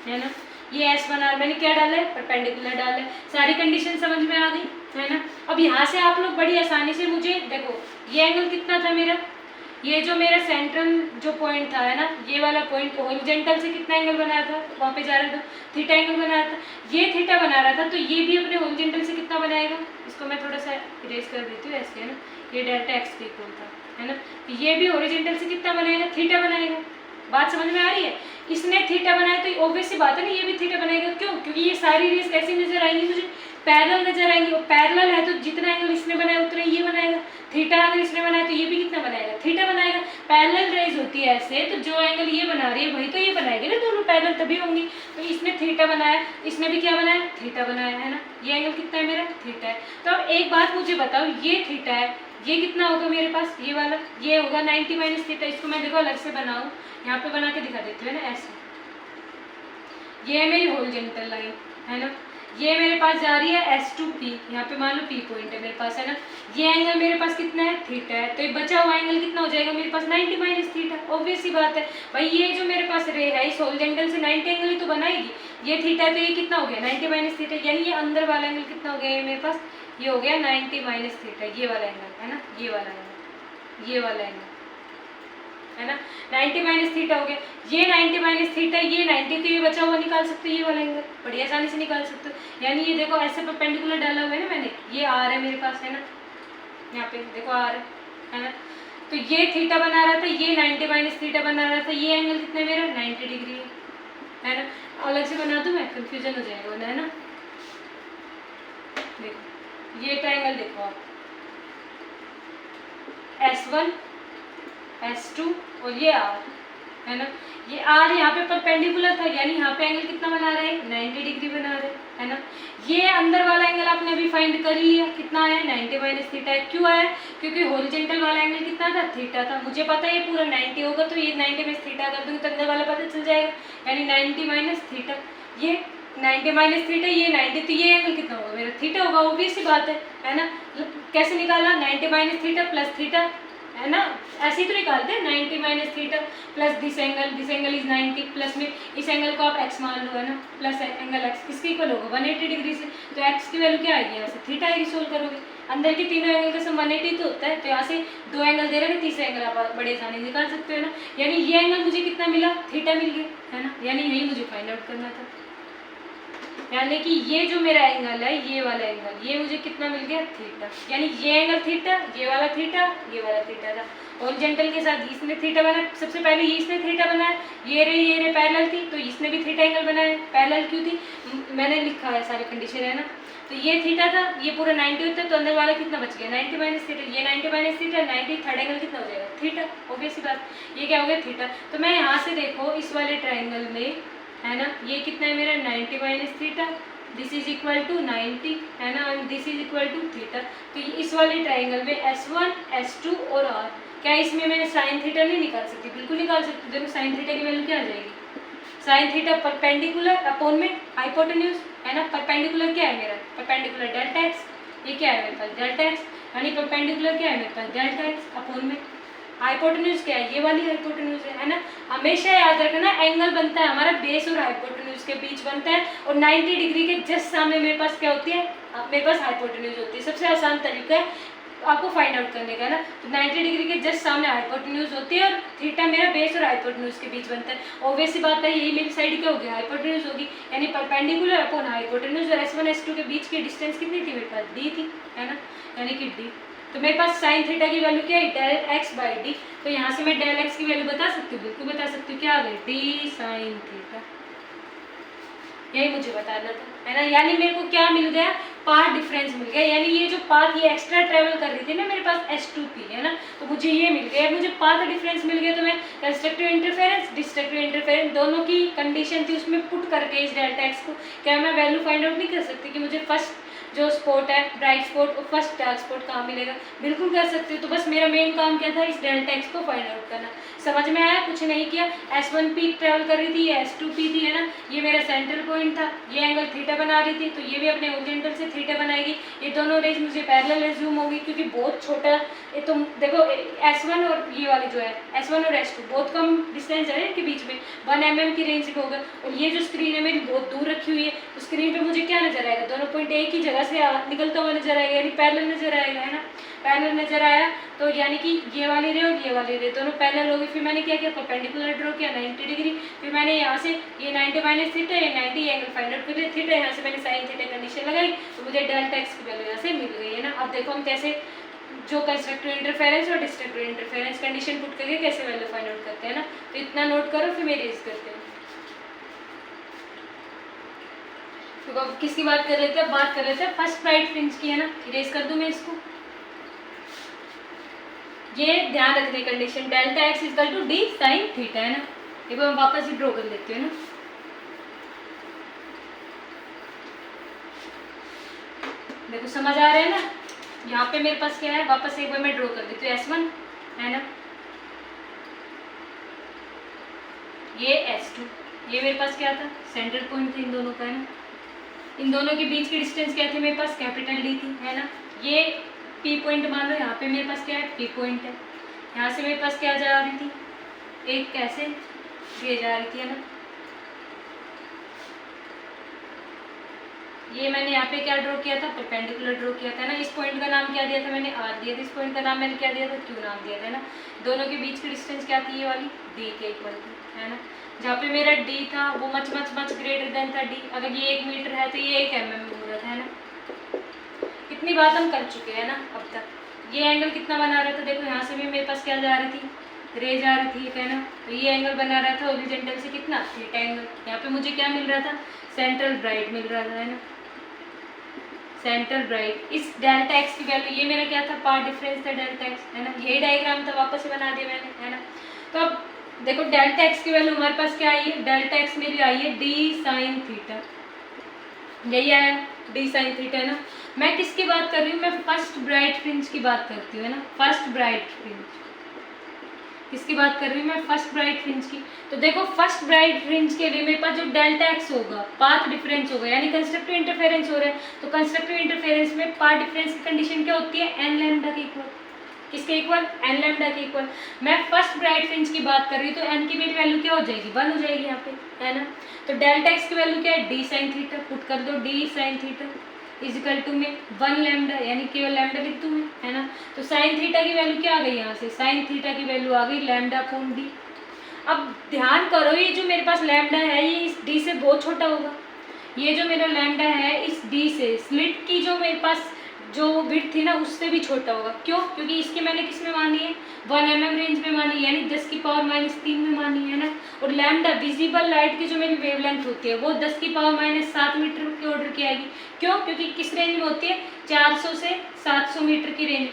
है ना, ये S1R मैंने क्या डाला है, परपेंडिकुलर डाला है। सारी कंडीशन समझ में आ गई, है ना। अब यहाँ से आप लोग बड़ी आसानी से मुझे देखो ये एंगल कितना था मेरा, ये जो मेरा सेंट्रल जो पॉइंट था, है ना, ये वाला पॉइंट हॉरिजॉन्टल से कितना एंगल बनाया था, वहाँ पे जा रहा था थीटा एंगल बना रहा था, ये थीटा बना रहा था, तो ये भी अपने हॉरिजॉन्टल से कितना बनाएगा, इसको मैं थोड़ा सा इरेज कर देती हूँ ऐसे, है ना, ये डेल्टा एक्स के इक्वल था, है ना, तो ये भी हॉरिजॉन्टल से कितना बनाएगा, थीटा बनाएगा। बात समझ में आ रही है, इसने थीटा बनाया तो ऑब्वियस सी बात है ना, ये भी थीटा बनाएगा, क्यों, क्योंकि ये सारी रेस कैसी नजर आएंगी मुझे, पैरेलल नजर आएंगी, और पैरेलल है तो जितना एंगल इसने बनाया उतना ये बनाएगा, थीटा अगर इसने बनाया तो ये भी कितना बनाएगा, थीटा बनाएगा। पैरेलल रेज होती है ऐसे, तो जो एंगल ये बना रही है वही तो ये बनाएगी ना, दोनों पैरेलल तभी होंगी। तो इसने थीटा बनाया, इसने भी क्या बनाया, थीटा बनाया, है ना। ये एंगल कितना है मेरा, थीटा है। तो अब एक बात मुझे बताओ, ये थीटा है, ये कितना होगा मेरे पास, ये वाला, ये होगा 90 माइनस थीटा। इसको मैं देखो अलग से बनाऊँ, यहाँ पे बना के दिखा देती हूँ ना, ऐसे। ये है मेरी हॉरिजॉन्टल लाइन, है ना। ये मेरे पास जा रही है S to P, यहाँ पे मान लो P पॉइंट है मेरे पास, है ना। ये एंगल मेरे पास कितना है, थीटा है। तो ये बचा हुआ एंगल कितना हो जाएगा मेरे पास, 90 माइनस थीटा। ऑब्वियस सी बात है भाई, ये जो मेरे पास रे है इस हॉरिजॉन्टल से 90 एंगल ही तो बनाएगी। ये थीटा है तो ये कितना हो गया, 90 माइनस थीटा, यानी ये अंदर वाला एंगल कितना हो गया ये मेरे पास, ये हो गया 90 माइनस थीटा, ये वाला एंगल, है ना। ये वाला एंगल, ये वाला एंगल, है ना, 90 माइनस थीटा हो गया। ये 90 माइनस थीटा, ये 90 तो ये बचा हुआ निकाल सकते हो, ये वाला एंगल बड़ी आसानी से निकाल सकते हो। यानी ये देखो ऐसे परपेंडिकुलर डाला हुआ है ना मैंने, ये आर है मेरे पास, है ना, यहाँ पे देखो आर है ना। तो ये थीटा बना रहा था, ये 90 माइनस थीटा बना रहा था, ये एंगल कितना है मेरा, 90 डिग्री है ना। अलग से बना दूँ मैं, कंफ्यूजन हो जाएगा, है ना। देखो ये ट्रायंगल देखो आप, S1 S2 और ये R, है ना। ये R यहाँ पे परपेंडिकुलर था, यानी यहाँ पे एंगल कितना बना रहे हैं, 90 डिग्री बना रहे, है ना। ये अंदर वाला एंगल आपने अभी फाइंड कर लिया, कितना आया, 90 माइनस थीटा है। क्यों आया, क्योंकि हॉरिजॉन्टल वाला एंगल कितना था, थीटा था। मुझे पता है ये पूरा 90 होगा, तो ये 90 माइनस थीटा कर दूँगी तो अंदर वाला पता चल जाएगा, यानी 90 माइनस थीटा। ये 90 माइनस थीटा, ये 90, तो ये एंगल कितना होगा मेरा, थीटा होगा। ऑब्वियस सी बात है ना। कैसे निकाला, 90 माइनस थीटा प्लस थीटा, है ना, ऐसे ही तो निकालते हैं। 90 minus theta plus this angle is 90, plus में इस एंगल को आप x मान लो, है ना, प्लस एंगल x किसके इक्वल होगा, 180 डिग्री से। तो x की वैल्यू क्या आएगी, यहाँ से थीटा आएगी, सोल्व करोगे। अंदर के तीनों एंगल का सम 180 तो होता है, तो यहाँ से दो एंगल दे रहे हैं, तीसरा एंगल आप बड़े आसानी निकाल सकते हो ना। यानी ये एंगल मुझे कितना मिला, थीटा मिल गया, है ना। यानी यही मुझे फाइंड आउट करना था, यानी कि ये जो मेरा एंगल है, ये वाला एंगल, ये मुझे कितना मिल गया, थीटा। यानी ये एंगल थीटा, ये वाला थीटा, ये वाला थीटा था। हॉरिजॉन्टल के साथ इसने थीटा बनाया, सबसे पहले ये इसने थीटा बनाया, ये रे पैरेलल थी, तो इसने भी थीटा एंगल बनाया। पैरेलल क्यों थी, मैंने लिखा है सारे कंडीशन, है ना। तो ये थीटा था, ये पूरा 90 होता है, तो अंदर वाला कितना बच गया, 90 माइनस थीटा। ये 90 माइनस थीटा, 90, थर्ड एंगल कितना हो जाएगा, थीटा। ऑब्वियस बात, ये क्या हो गया, थीटा। तो मैं यहाँ से देखो इस वाले ट्राइंगल में, है ना, ये कितना है मेरा, 90 minus theta, this is equal to 90, है ना, and this is equal to theta. तो इस वाले ट्राइंगल में S1 S2 और R, क्या इसमें मैं साइन थीटा नहीं निकाल सकती, बिल्कुल निकाल सकती। देखो साइन थीटा की वैल्यू क्या आ जाएगी, साइन थीटा परपेंडिकुलर अपॉन में हाइपोटेन्यूज, है ना। परपेंडिकुलर क्या है मेरा, परपेंडिकुलर डेल्टा एक्स, ये क्या है मेरे पास, डेल्टा एक्स, यानी परपेंडिकुलर क्या है मेरे पास, डेल्टा एक्स अपॉन में हाइपोटेन्यूज क्या है, ये वाली हाइपोटेन्यूज है ना। हमेशा याद रखना, एंगल बनता है हमारा बेस और हाइपोटेन्यूज के बीच बनता है, और 90 डिग्री के जस्ट सामने मेरे पास क्या होती है, मेरे पास हाइपोटेन्यूज होती है। सबसे आसान तरीका है आपको फाइंड आउट करने का ना। तो 90 डिग्री के जस्ट सामने हाइपोटेन्यूज होती है, और थीटा मेरा बेस और हाइपोटेन्यूज के बीच बनता है। ऑब्वियस सी बात है, यही मेरी साइड क्या होगी, हाइपोटेन्यूज होगी, यानी परपेंडिकुलर अपॉन हाइपोटेन्यूज। और S1 S2 के बीच की डिस्टेंस कितनी थी मेरे पास, डी थी, है ना, यानी कि डी। तो मेरे पास साइन थीटा की वैल्यू क्या है, डेल एक्स बाई डी। तो यहाँ से मैं डेल एक्स की वैल्यू बता सकती हूँ, बिल्कुल बता सकती हूँ, क्या आ गई, डी साइन थीटा। यही मुझे बताना था, है ना। यानी मेरे को क्या मिल गया, पाथ डिफरेंस मिल गया। यानी ये जो पाथ ये एक्स्ट्रा ट्रेवल कर रही थी ना मेरे पास S2P, है ना, तो मुझे ये मिल गया, मुझे पाथ डिफरेंस मिल गया। तो मैं कंस्ट्रक्टिव इंटरफेरेंस, डिस्ट्रक्टिव इंटरफेरेंस दोनों की कंडीशन थी, उसमें पुट करके इस डेल्टा एक्स को क्या मैं वैल्यू फाइंड आउट नहीं कर सकती कि मुझे फर्स्ट जो स्पॉट है ब्राइट स्पॉट और फर्स्ट डार्क स्पॉट कहाँ मिलेगा, बिल्कुल कर सकती हूँ। तो बस मेरा मेन काम क्या था, इस डेल्टा एक्स को फाइंड आउट करना। समझ में आया, कुछ नहीं किया। S1P ट्रेवल कर रही थी, ये S2P थी, है ना, ये मेरा सेंट्रल पॉइंट था, ये एंगल थीटा बना रही थी, तो ये भी अपने ओरिजेंटल से थीटा बनाएगी। ये दोनों रेज मुझे पैरेलल एज्यूम होगी, क्योंकि बहुत छोटा ये, तो देखो S1 और ये वाली जो है S1 और S2 बहुत कम डिस्टेंस है इनके बीच में, 1 mm की रेंज में होगा। और ये जो स्क्रीन है मेरी बहुत दूर रखी हुई है, तो स्क्रीन पे मुझे क्या नजर आएगा, दोनों पॉइंट एक ही जगह से निकलता हुआ नजर आएगा, यानी पैरेलल नजर आएगा, है ना, पैरेलल नजर आया। तो यानी कि ये वाली रे और ये वाली रे दोनों पैरेलल होगी। फिर मैंने क्या किया, परपेंडिकुलर ड्रॉ किया 90 डिग्री। फिर मैंने यहाँ से ये 90 माइनस थीटा, ये 90 एंगल फाइंड आउट कर लिया, थीटा यहाँ से मैंने साइन थीटा कंडीशन लगाई, तो मुझे डेल्टा एक्स की वैल्यू यहाँ से मिल गई, है ना। अब देखो हम कैसे जो कंस्ट्रक्टिव इंटरफेरेंस और डिस्ट्रक्टिव इंटरफेरेंस कंडीशन पुट करके कैसे वैल्यू फाइंड आउट करते हैं ना। तो इतना नोट करो, फिर मैं इरेज करते हैं। तो अब किसकी बात कर रहे थे, बात कर रहे थे फर्स्ट ब्राइट फ्रिंज की, है ना। इरेज कर दूं मैं इसको, ये ध्यान रखने condition, delta x equal to d sine theta, है ना। एक बार मैं वापस ड्रॉ कर लेती हूँ ना। देखो समझ आ रहा है ना। यहाँ पे मेरे पास क्या है, वापस एक बार मैं ड्रॉ कर देती हूँ S1, है ना, ये S2, ये मेरे पास क्या था, सेंट्रल पॉइंट था इन दोनों का, है ना। इन दोनों के बीच की डिस्टेंस क्या थी मेरे पास, कैपिटल डी थी, है ना। ये P पॉइंट मान लो, यहाँ पे मेरे पास क्या है, P पॉइंट है। यहाँ से मेरे पास क्या जा रही थी, एक कैसे ये जा रही थी, है ना। ये मैंने यहाँ पे क्या ड्रॉ किया था, परपेंडिकुलर ड्रॉ किया था ना। इस पॉइंट का नाम क्या दिया था मैंने, R दिया था। इस पॉइंट का नाम मैंने क्या दिया था, Q नाम दिया था, है ना। दोनों के बीच की डिस्टेंस क्या थी, ये वाली D के इक्वल थी, है ना। जहाँ पे मेरा D था वो much much much greater than था D। अगर ये 1 मीटर है तो ये 1 mm हो रहा था, है ना। इतनी बात हम कर चुके हैं ना अब तक। ये एंगल कितना बना रहा था, देखो यहाँ से भी मेरे पास क्या जा रही थी, रे जा रही थी, है ना। तो ये एंगल बना रहा था हॉरिजॉन्टल से कितना, थीटा एंगल। यहाँ पे मुझे क्या मिल रहा था, सेंट्रल ब्राइट मिल रहा था, है ना, सेंट्रल ब्राइट। इस डेल्टा एक्स की वैल्यू, ये मेरा क्या था, पार्ट डिफरेंस था डेल्टा एक्स, है ना। यही डायग्राम था, वापस से बना दिया मैंने, है ना। तो अब देखो डेल्टा एक्स की वैल्यू हमारे पास क्या आई है, डेल्टा एक्स मेरी आई है डी साइन थीटा, यही आया डी साइन थीटा, है ना। मैं किसकी बात कर रही हूँ, मैं फर्स्ट ब्राइट फ्रिंज की बात करती हूँ, है ना, फर्स्ट ब्राइट फ्रिंज। किसकी बात कर रही हूँ मैं, फर्स्ट ब्राइट फ्रिंज की। तो देखो फर्स्ट ब्राइट फ्रिंज के लिए मेरे पास जो डेल्टा एक्स होगा, पाथ डिफरेंस होगा, यानी कंस्ट्रक्टिव इंटरफेरेंस हो रहा है। तो कंस्ट्रक्टिव इंटरफेरेंस में पाथ डिफरेंस की कंडीशन क्या होती है, एन लैम्डा के इक्वल। किसके इक्वल, एन लैम्डा के इक्वल। मैं फर्स्ट ब्राइट फ्रिंज की बात कर रही हूँ, तो एन की मेरी वैल्यू क्या हो जाएगी, 1 हो जाएगी यहाँ पे, है ना। तो डेल्टा एक्स की वैल्यू क्या है, डी साइन थीटा। पुट कर दो d sine theta is equal to में 1 लैम्डा, यानी केवल लैम्डा लिख दूँ मैं, है ना। तो साइन थीटा की वैल्यू क्या आ गई, यहाँ से साइन थीटा की वैल्यू आ गई लैम्डा अपॉन डी। अब ध्यान करो, ये जो मेरे पास लैम्डा है ये इस डी से बहुत छोटा होगा। ये जो मेरा लैम्डा है इस डी से, स्लिट की जो मेरे पास जो विड्थ थी ना उससे भी छोटा होगा। क्यों, क्योंकि इसके मैंने किस में मानी है, 1 mm रेंज में मानी, यानी 10 की पावर -3 में मानी, है ना। और लैम्डा विजिबल लाइट की जो मेरी वेवलेंथ होती है वो 10 की पावर -7 मीटर के ऑर्डर की आएगी। क्यों, क्योंकि किस रेंज में होती है, 400 से 700 मीटर की रेंज,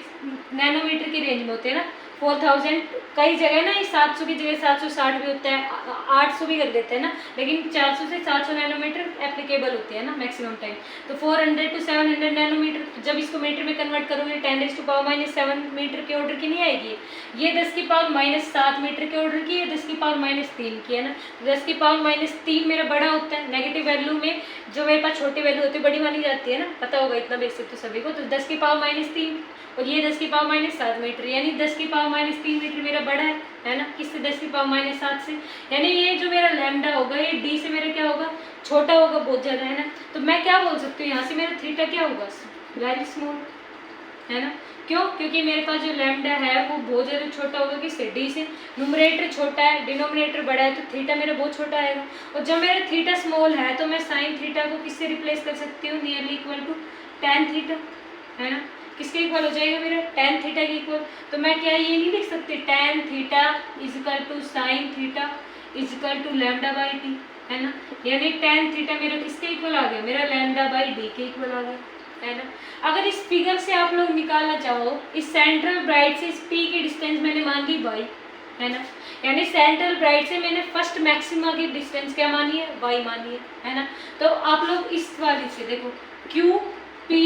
नैनोमीटर की रेंज में होती है ना। 4000 कई जगह ना ये 700 की जगह 760 भी होता है, 800 भी कर देते हैं ना, लेकिन 400 से 700 नैनोमीटर एप्लीकेबल होती है ना मैक्सिमम टाइम। तो 400 to 700 नैनोमीटर, जब इसको मीटर में कन्वर्ट करोगे 10⁻⁻7 मीटर के ऑर्डर की नहीं आएगी। ये 10 की पावर -7 मीटर के ऑर्डर की है, 10 की पावर -3 की, है ना। 10 की पावर -3 मेरा बड़ा होता है। नेगेटिव वैल्यू में जो मेरे पास छोटी वैल्यू होती है बड़ी मानी जाती है ना, पता होगा इतना बेसिक तो सभी को। तो 10 की पावर -3 और ये 10 की पावर -7 मीटर, यानी 10 की पावर -3 मीटर मेरा बड़ा है ना, किससे, 10 की पावर -7 से। यानी ये जो मेरा लैम्डा होगा ये डी से मेरा क्या होगा, छोटा होगा बहुत ज़्यादा, है ना। तो मैं क्या बोल सकती हूँ, यहाँ से मेरा थीटा क्या होगा, वेरी स्मॉल, है ना। क्यों, क्योंकि मेरे पास जो लैम्डा है वो बहुत ज़्यादा छोटा होगा, किससे, डी से। न्यूमरेटर छोटा है, डिनोमिनेटर बड़ा है, तो थीटा मेरा बहुत छोटा आएगा। और जब मेरा थीटा स्मॉल है तो मैं साइन थीटा को किससे रिप्लेस कर सकती हूँ, nearly equal to tan theta, है ना। किसके इक्वल हो जाएगा मेरा, tan थीटा के इक्वल। तो मैं क्या ये नहीं लिख सकती, tan theta is equal to sine theta is equal to lambda by d, है ना। यानी tan थीटा मेरा किसके इक्वल आ गया, मेरा लैम्डा बाई डी के इक्वल आ गया, है ना। अगर इस फिगर से आप लोग निकालना चाहो, इस सेंट्रल ब्राइट से इस P की डिस्टेंस मैंने मान ली y, है ना। यानी सेंट्रल ब्राइट से मैंने फर्स्ट मैक्सिमा की डिस्टेंस क्या मानी है, y मानी है ना। तो आप लोग इस वाली से देखो Q P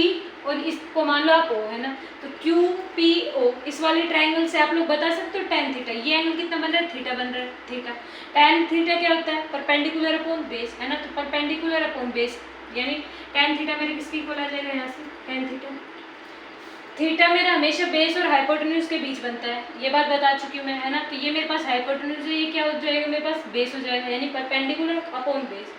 और इसको मान लो आप O, है ना। तो Q P O इस वाले ट्राइंगल से आप लोग बता सकते हो tan थीटा। ये एंगल कितना बन रहा है, थीटा बन रहा है, थीटा। tan थीटा क्या होता है, परपेंडिकुलर अपॉन बेस, है ना। तो परपेंडिकुलर अपॉन बेस यानी tan थीटा मेरे किसके इक्वल आ जाएगा, यहाँ से tan थीटा। थीटा मेरा हमेशा बेस और हाइपोटेन्यूज के बीच बनता है, ये बात बता चुकी हूँ मैं, है ना। तो ये मेरे पास हाइपोटेन्यूज है, ये क्या हो जाएगा मेरे पास, बेस हो जाएगा, यानी परपेंडिकुलर अपॉन बेस,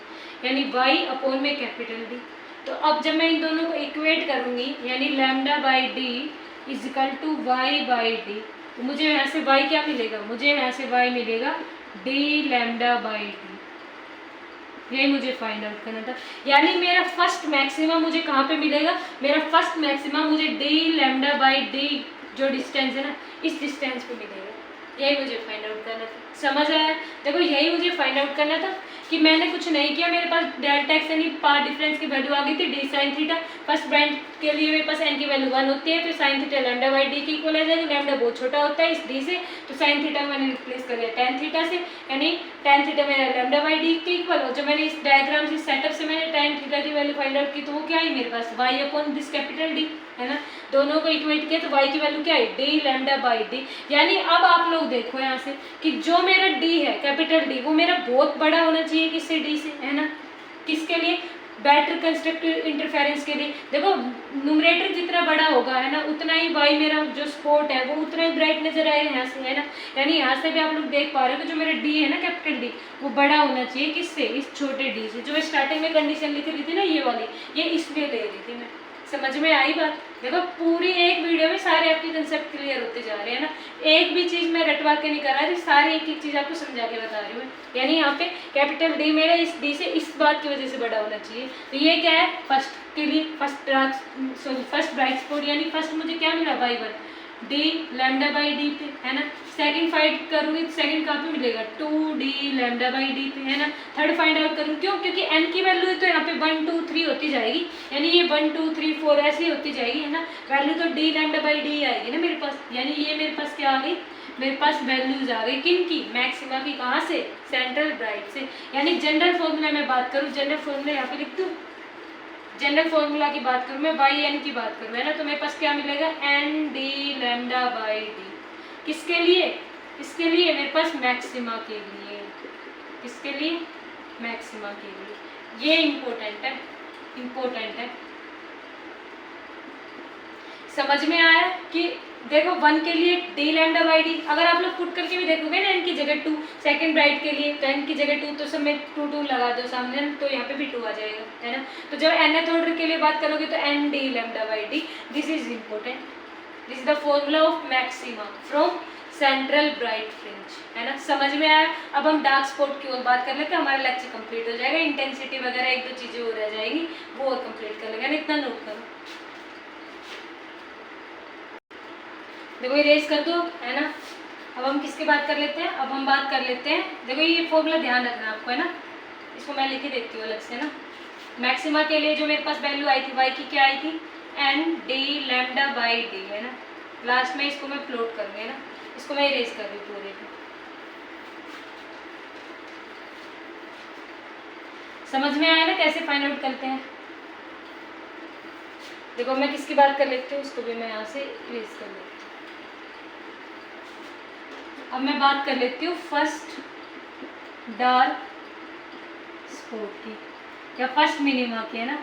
यानी y अपॉन में कैपिटल D। तो अब जब मैं इन दोनों को इक्वेट करूँगी, यानी lambda by d is equal to y by d, तो मुझे यहाँ से y क्या मिलेगा, मुझे यहाँ से y मिलेगा d लैम्डा बाई डी। यही मुझे फाइंड आउट करना था। यानी मेरा फर्स्ट मैक्सिमम मुझे कहाँ पे मिलेगा, मेरा फर्स्ट मैक्सिमम मुझे डी लैम्डा बाई डी जो डिस्टेंस है ना, इस डिस्टेंस पे मिलेगा। यही मुझे फाइंड आउट करना था, समझ आया। देखो यही मुझे फाइंड आउट करना था कि मैंने कुछ नहीं किया, मेरे पास डेल्टा एक्स यानी पाथ डिफरेंस की वैल्यू आ गई थी D sine theta. First branch के लिए मेरे पास एन की वैल्यू 1 होती है, तो sine theta lambda by D की इक्वल आ जाएगी। लैम्डा बहुत छोटा होता है इस डी से, तो साइन थीटा मैंने रिप्लेस कर दिया टेन थीटा से, यानी टेन थीटा मेरा लैम्डा बाई डी के इक्वल। और जब मैंने इस डायग्राम से सेटअप से मैंने टेन थीटा की वैल्यू फाइंड आउट की, तो वो क्या आई मेरे पास Y upon this capital D, है ना। दोनों को इक्वेट किया तो वाई की वैल्यू क्या है डी लैम्डा बाई डी। यानी अब आप लोग देखो यहाँ से कि जो मेरा डी है कैपिटल डी, वो मेरा बहुत बड़ा होना चाहिए किससे, डी से, है ना। किसके लिए, बेटर कंस्ट्रक्टिव इंटरफेरेंस के लिए। देखो न्यूमरेटर जितना बड़ा होगा, है ना, उतना ही वाई मेरा जो स्पॉट है वो उतना ही ब्राइट नजर आएगा यहाँ से, है ना। यानी यहाँ से भी आप लोग देख पा रहे हो कि जो मेरा डी है ना कैपिटल डी, वो बड़ा होना चाहिए किससे, इस छोटे डी से। जो मैं स्टार्टिंग में कंडीशन लिख रही थी ना ये वाली, ये इसलिए ले रही थी मैं। समझ में आई बात। देखो पूरी एक वीडियो में सारे आपके कंसेप्ट क्लियर होते जा रहे हैं ना, एक भी चीज़ मैं रटवा के नहीं कर रहा थी, सारी एक एक चीज़ आपको समझा के बता रही हूँ। यानी यहाँ पे कैपिटल डी मेरा इस डी से इस बात की वजह से बड़ा होना चाहिए। तो ये क्या है, फर्स्ट के लिए फर्स्ट ब्राइट स्पॉट, यानी फर्स्ट मुझे क्या मिला by one D lambda by D पे, है ना। सेकंड फाइंड करूँगी तो सेकंड कहाँ पे मिलेगा 2d लैम्डा बाई डी पे, है ना। थर्ड फाइंड आउट करूँ क्यों, क्योंकि n की वैल्यू तो यहाँ पे 1 2 3 होती जाएगी, यानी ये 1 2 3 4 ऐसी होती जाएगी, है ना। वैल्यू तो d लैम्डा बाई डी आएगी ना मेरे पास, यानी ये मेरे पास क्या आ गई, मेरे पास वैल्यूज आ गई किन की, मैक्सिमा की। कहाँ से, सेंट्रल ब्राइट से। यानी जनरल फॉर्मूला में बात करूँ, जनरल फॉर्मूला यहाँ पे लिख दूँ, जनरल फॉर्मूला की बात करूँ मैं, बाई एन की बात करूँ, है ना, तो मेरे पास क्या मिलेगा n d lambda by d. किसके लिए, इसके लिए मेरे पास मैक्सिमा के लिए, किसके लिए, मैक्सिमा के लिए। ये इम्पोर्टेंट है, इम्पोर्टेंट है। समझ में आया कि देखो 1 के लिए डी लैम्डा बाई डी, अगर आप लोग पुट करके भी देखोगे ना, n की जगह 2, सेकंड ब्राइट के लिए तो n की जगह 2, तो सब में 2 2 लगा दो सामने, तो यहाँ पे भी 2 आ जाएगा, है ना। तो जब nth ऑर्डर के लिए बात करोगे तो n D lambda by D, this is important, this is the formula of maxima from central bright fringe, है ना। समझ में आया। अब हम डार्क स्पॉट की ओर बात कर लेते हैं, हमारा लेक्चर कंप्लीट हो जाएगा। इंटेंसिटी वगैरह एक दो चीजें और रह जाएगी, वो और कंप्लीट कर लेंगे, इतना नोट करो। देखो इरेज कर दो, है ना। अब हम किसकी बात कर लेते हैं, अब हम बात कर लेते हैं, देखो ये फॉर्मूला ध्यान रखना आपको, है ना। इसको मैं लिख ही देती हूँ अलग से ना। मैक्सिमा के लिए जो मेरे पास वैल्यू आई थी वाई की, क्या आई थी n d lambda by d, है ना। लास्ट में इसको मैं प्लॉट करूँगी, है ना। इसको मैं इरेज कर रही हूँ पूरे को। समझ में आया ना कैसे फाइंड आउट करते हैं। देखो मैं किसकी बात कर लेती हूँ, उसको भी मैं यहाँ से इरेज कर लेती हूँ। अब मैं बात कर लेती हूँ फर्स्ट डार्क स्पॉट की या फर्स्ट मिनिमा की, है ना।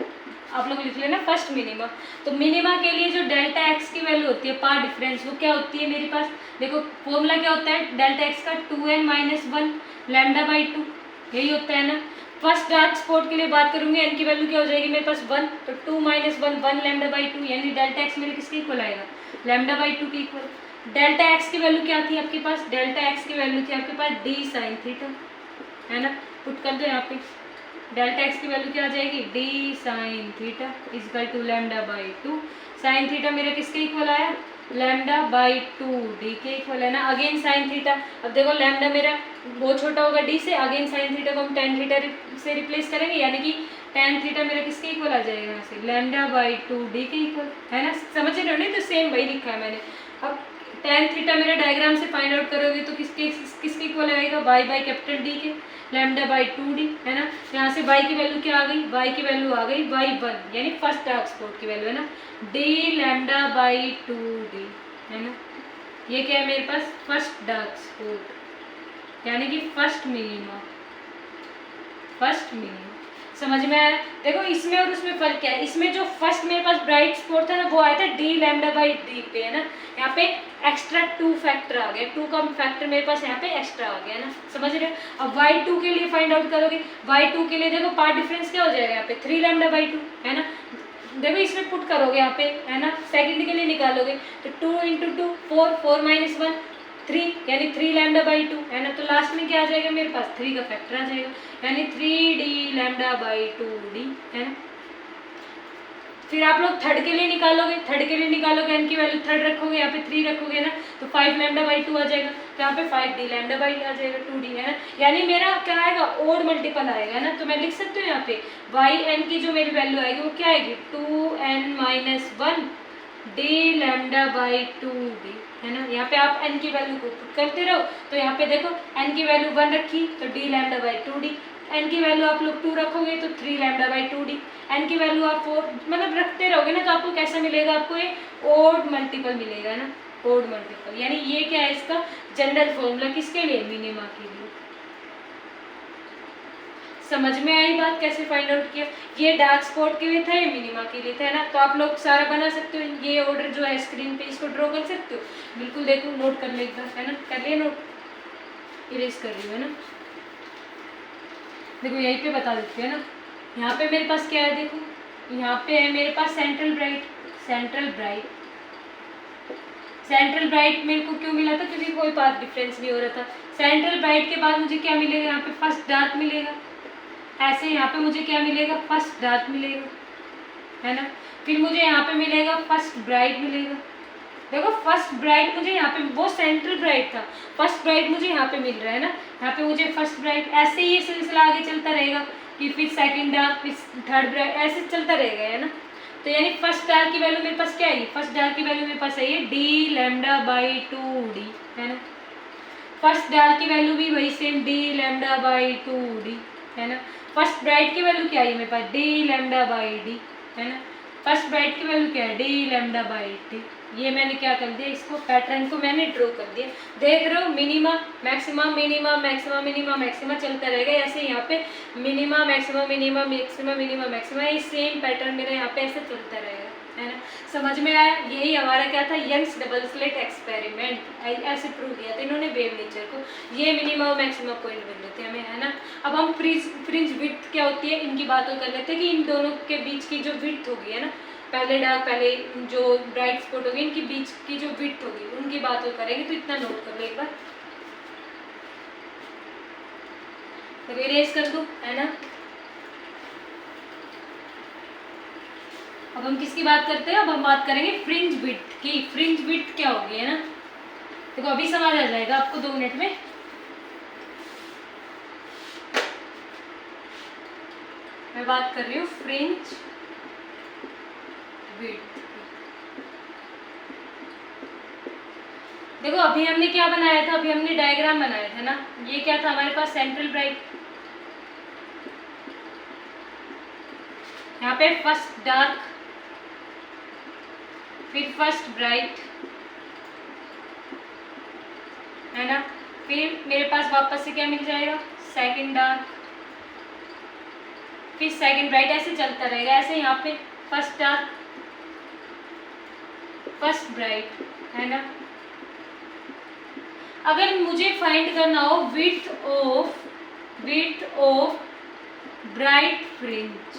आप लोग लिख लेना फर्स्ट मिनिमा। तो मिनिमा के लिए जो डेल्टा एक्स की वैल्यू होती है पाथ डिफरेंस, वो क्या होती है मेरे पास, देखो फॉर्मूला क्या होता है डेल्टा एक्स का 2n-1 लैम्डा बाई 2, यही होता है ना। फर्स्ट डार्क स्पॉट के लिए बात करूंगी, एन की वैल्यू क्या हो जाएगी मेरे पास 1, तो 2 - 1 1 लैम्डा बाई 2, यानी डेल्टा एक्स मेरे किसके इक्वल आएगा लैम्डा बाई 2 के इक्वल। डेल्टा एक्स की वैल्यू क्या थी आपके पास, डेल्टा एक्स की वैल्यू थी आपके पास डी साइन थीटा, है ना। पुट कर दो यहाँ पे, डेल्टा एक्स की वैल्यू क्या आ जाएगी d sine theta equal to lambda by 2। Sine theta मेरा किसके इक्वल आया लैम्डा बाई 2 डी के इक्वल, है ना। अगेन साइन थीटा, अब देखो लैम्डा मेरा बहुत छोटा होगा डी से, अगेन साइन थीटा को हम टेन थीटा से रिप्लेस करेंगे, यानी कि टेन थीटा मेरा किसके इक्वल आ जाएगा यहाँ से लैम्डा बाई 2 डी के इक्वल, है ना। समझ रहे हो नहीं, तो सेम वही लिखा है मैंने। अब टेन थीटा मेरा डायग्राम से फाइंड आउट करोगे तो किसके इक्वल आएगा बाई कैपिटल डी के लैम्डा बाई 2d, है ना। यहाँ से y की वैल्यू क्या आ गई, y की वैल्यू आ गई y1, यानी फर्स्ट डार्क स्पॉट की वैल्यू, है ना, d लैम्डा बाई 2d, है ना। ये क्या है मेरे पास फर्स्ट डार्क स्पॉट, यानी कि फर्स्ट मिनिमा, फर्स्ट मिनिमा। समझ में आया। देखो इसमें और उसमें फर्क क्या है, इसमें जो फर्स्ट मेरे पास ब्राइट स्पॉट था ना वो आया था डी लैम्डा बाई डी पे, है ना। यहाँ पे एक्स्ट्रा 2 फैक्टर आ गया, 2 का फैक्टर मेरे पास यहाँ पे एक्स्ट्रा आ गया ना, समझ रहे हो। अब y2 के लिए फाइंड आउट करोगे, y2 के लिए देखो पार्ट डिफरेंस क्या हो जाएगा यहाँ पे 3 लैम्डा बाई 2, है ना। देखो इसमें पुट करोगे यहाँ पे, है ना, सेकंड के लिए निकालोगे तो 2 × 2 4 4 - 1 3, यानी 3 लैम्डा बाई 2, है ना। तो लास्ट में क्या आ जाएगा मेरे पास 3 का फैक्टर आ जाएगा, यानी 3d लैम्डा बाई 2d, है ना। फिर आप लोग थर्ड के लिए निकालोगे, थर्ड के लिए निकालोगे एन की वैल्यू थर्ड रखोगे, यहाँ पे 3 रखोगे ना, तो 5 लैम्डा बाई 2 आ जाएगा। तो यहाँ पे 5d लैम्डा बाई आ जाएगा 2d, है ना। यानी मेरा क्या आएगा, ओड मल्टीपल आएगा ना। तो मैं लिख सकती हूँ यहाँ पे वाई एन की जो मेरी वैल्यू आएगी वो क्या आएगी 2n-1 d lambda by 2d, है ना। यहाँ पे आप n की वैल्यू को पुट करते रहो। तो यहाँ पे देखो n की वैल्यू 1 रखी तो d lambda by 2d, n की वैल्यू आप लोग 2 रखोगे तो 3 लैम्डा बाई 2d, n की वैल्यू आप 4 मतलब रखते रहोगे ना, तो आपको कैसा मिलेगा, आपको ये ओड मल्टीपल मिलेगा ना, ओड मल्टीपल। यानी ये क्या है इसका जनरल फॉर्मूला, किसके लिए, मिनिमा के लिए। समझ में आई बात, कैसे फाइंड आउट किया। ये डार्क स्पॉट के लिए था, ये मिनिमा के लिए था, है ना। तो आप लोग सारा बना सकते हो, ये ऑर्डर जो है स्क्रीन पे इसको ड्रॉ कर सकते हो। बिल्कुल देखो, नोट कर ले एक बार, है ना, कर लिया नोट, इरेज कर रही हूँ, है ना। देखो यहीं पे बता देती है ना, यहाँ पे मेरे पास क्या है, देखो यहाँ पे है मेरे पास सेंट्रल ब्राइट। सेंट्रल ब्राइट मेरे को क्यों मिला था, क्योंकि कोई पाथ डिफरेंस नहीं हो रहा था। सेंट्रल ब्राइट के बाद मुझे क्या मिलेगा, यहाँ पे फर्स्ट डार्क मिलेगा, ऐसे यहाँ पे मुझे क्या मिलेगा, फर्स्ट डार्क मिलेगा, है ना। फिर मुझे यहाँ पे मिलेगा फर्स्ट ब्राइट मिलेगा। देखो फर्स्ट ब्राइट मुझे यहाँ पे, वो सेंट्रल ब्राइट था, फर्स्ट ब्राइट मुझे यहाँ पे मिल रहा है ना, यहाँ पे मुझे फर्स्ट ब्राइट। ऐसे ही ये सिलसिला आगे चलता रहेगा कि फिर सेकंड डार्क, फिर थर्ड ब्राइट, ऐसे चलता रहेगा, है ना। तो यानी फर्स्ट डार्क की वैल्यू मेरे पास क्या है, फर्स्ट डार्क की वैल्यू मेरे पास है ये d लैम्डा बाई 2d, है ना। फर्स्ट डार्क की वैल्यू भी वही same d lambda by 2d, है ना। फर्स्ट ब्राइट की वैल्यू क्या है मेरे पास, d लैम्डा बाई d, है ना। फर्स्ट ब्राइट की वैल्यू क्या है, d लैम्डा बाई d। ये मैंने क्या कर दिया, इसको पैटर्न को मैंने ड्रॉ कर दिया। देख रहे हो, minima maxima minima maxima minima maxima चलता रहेगा। ऐसे यहाँ पे minima maxima minima maxima minima maxima, ये सेम पैटर्न मेरा यहाँ पे ऐसे चलता रहेगा, है ना। समझ में आया। यही हमारा क्या था, यंग्स डबल स्लिट एक्सपेरिमेंट, ऐसे प्रूव किया था इन्होंने वेव नेचर को। ये मिनिमा और मैक्सिमा पॉइंट बन लेते हैं हमें, है ना। अब हम फ्रिंज विड्थ क्या होती है इनकी बातों कर लेते हैं कि इन दोनों के बीच की जो विड्थ होगी, है ना, पहले डार्क पहले जो ब्राइट स्पॉट होगी, इनकी बीच की जो विड्थ होगी उनकी बात हो करेंगे। तो इतना नोट कर लो एक बार, तो इरेज कर दो, है ना। अब हम किसकी बात करते हैं, अब हम बात करेंगे फ्रिंज विड्थ की। फ्रिंज विड्थ क्या होगी, है ना। देखो अभी समझ आ जाएगा आपको 2 मिनट में। मैं बात कर रही हूँ फ्रिंज विड्थ। देखो अभी हमने क्या बनाया था, अभी हमने डायग्राम बनाया था ना। ये क्या था हमारे पास, सेंट्रल ब्राइट, यहाँ पे फर्स्ट डार्क, फिर फर्स्ट ब्राइट, है ना। फिर मेरे पास वापस से क्या मिल जाएगा, सेकंड डार्क, फिर सेकंड ब्राइट, ऐसे चलता रहेगा। ऐसे यहाँ पे फर्स्ट डार्क, फर्स्ट ब्राइट, है ना। अगर मुझे फाइंड करना हो विड्थ ऑफ ब्राइट फ्रिंज,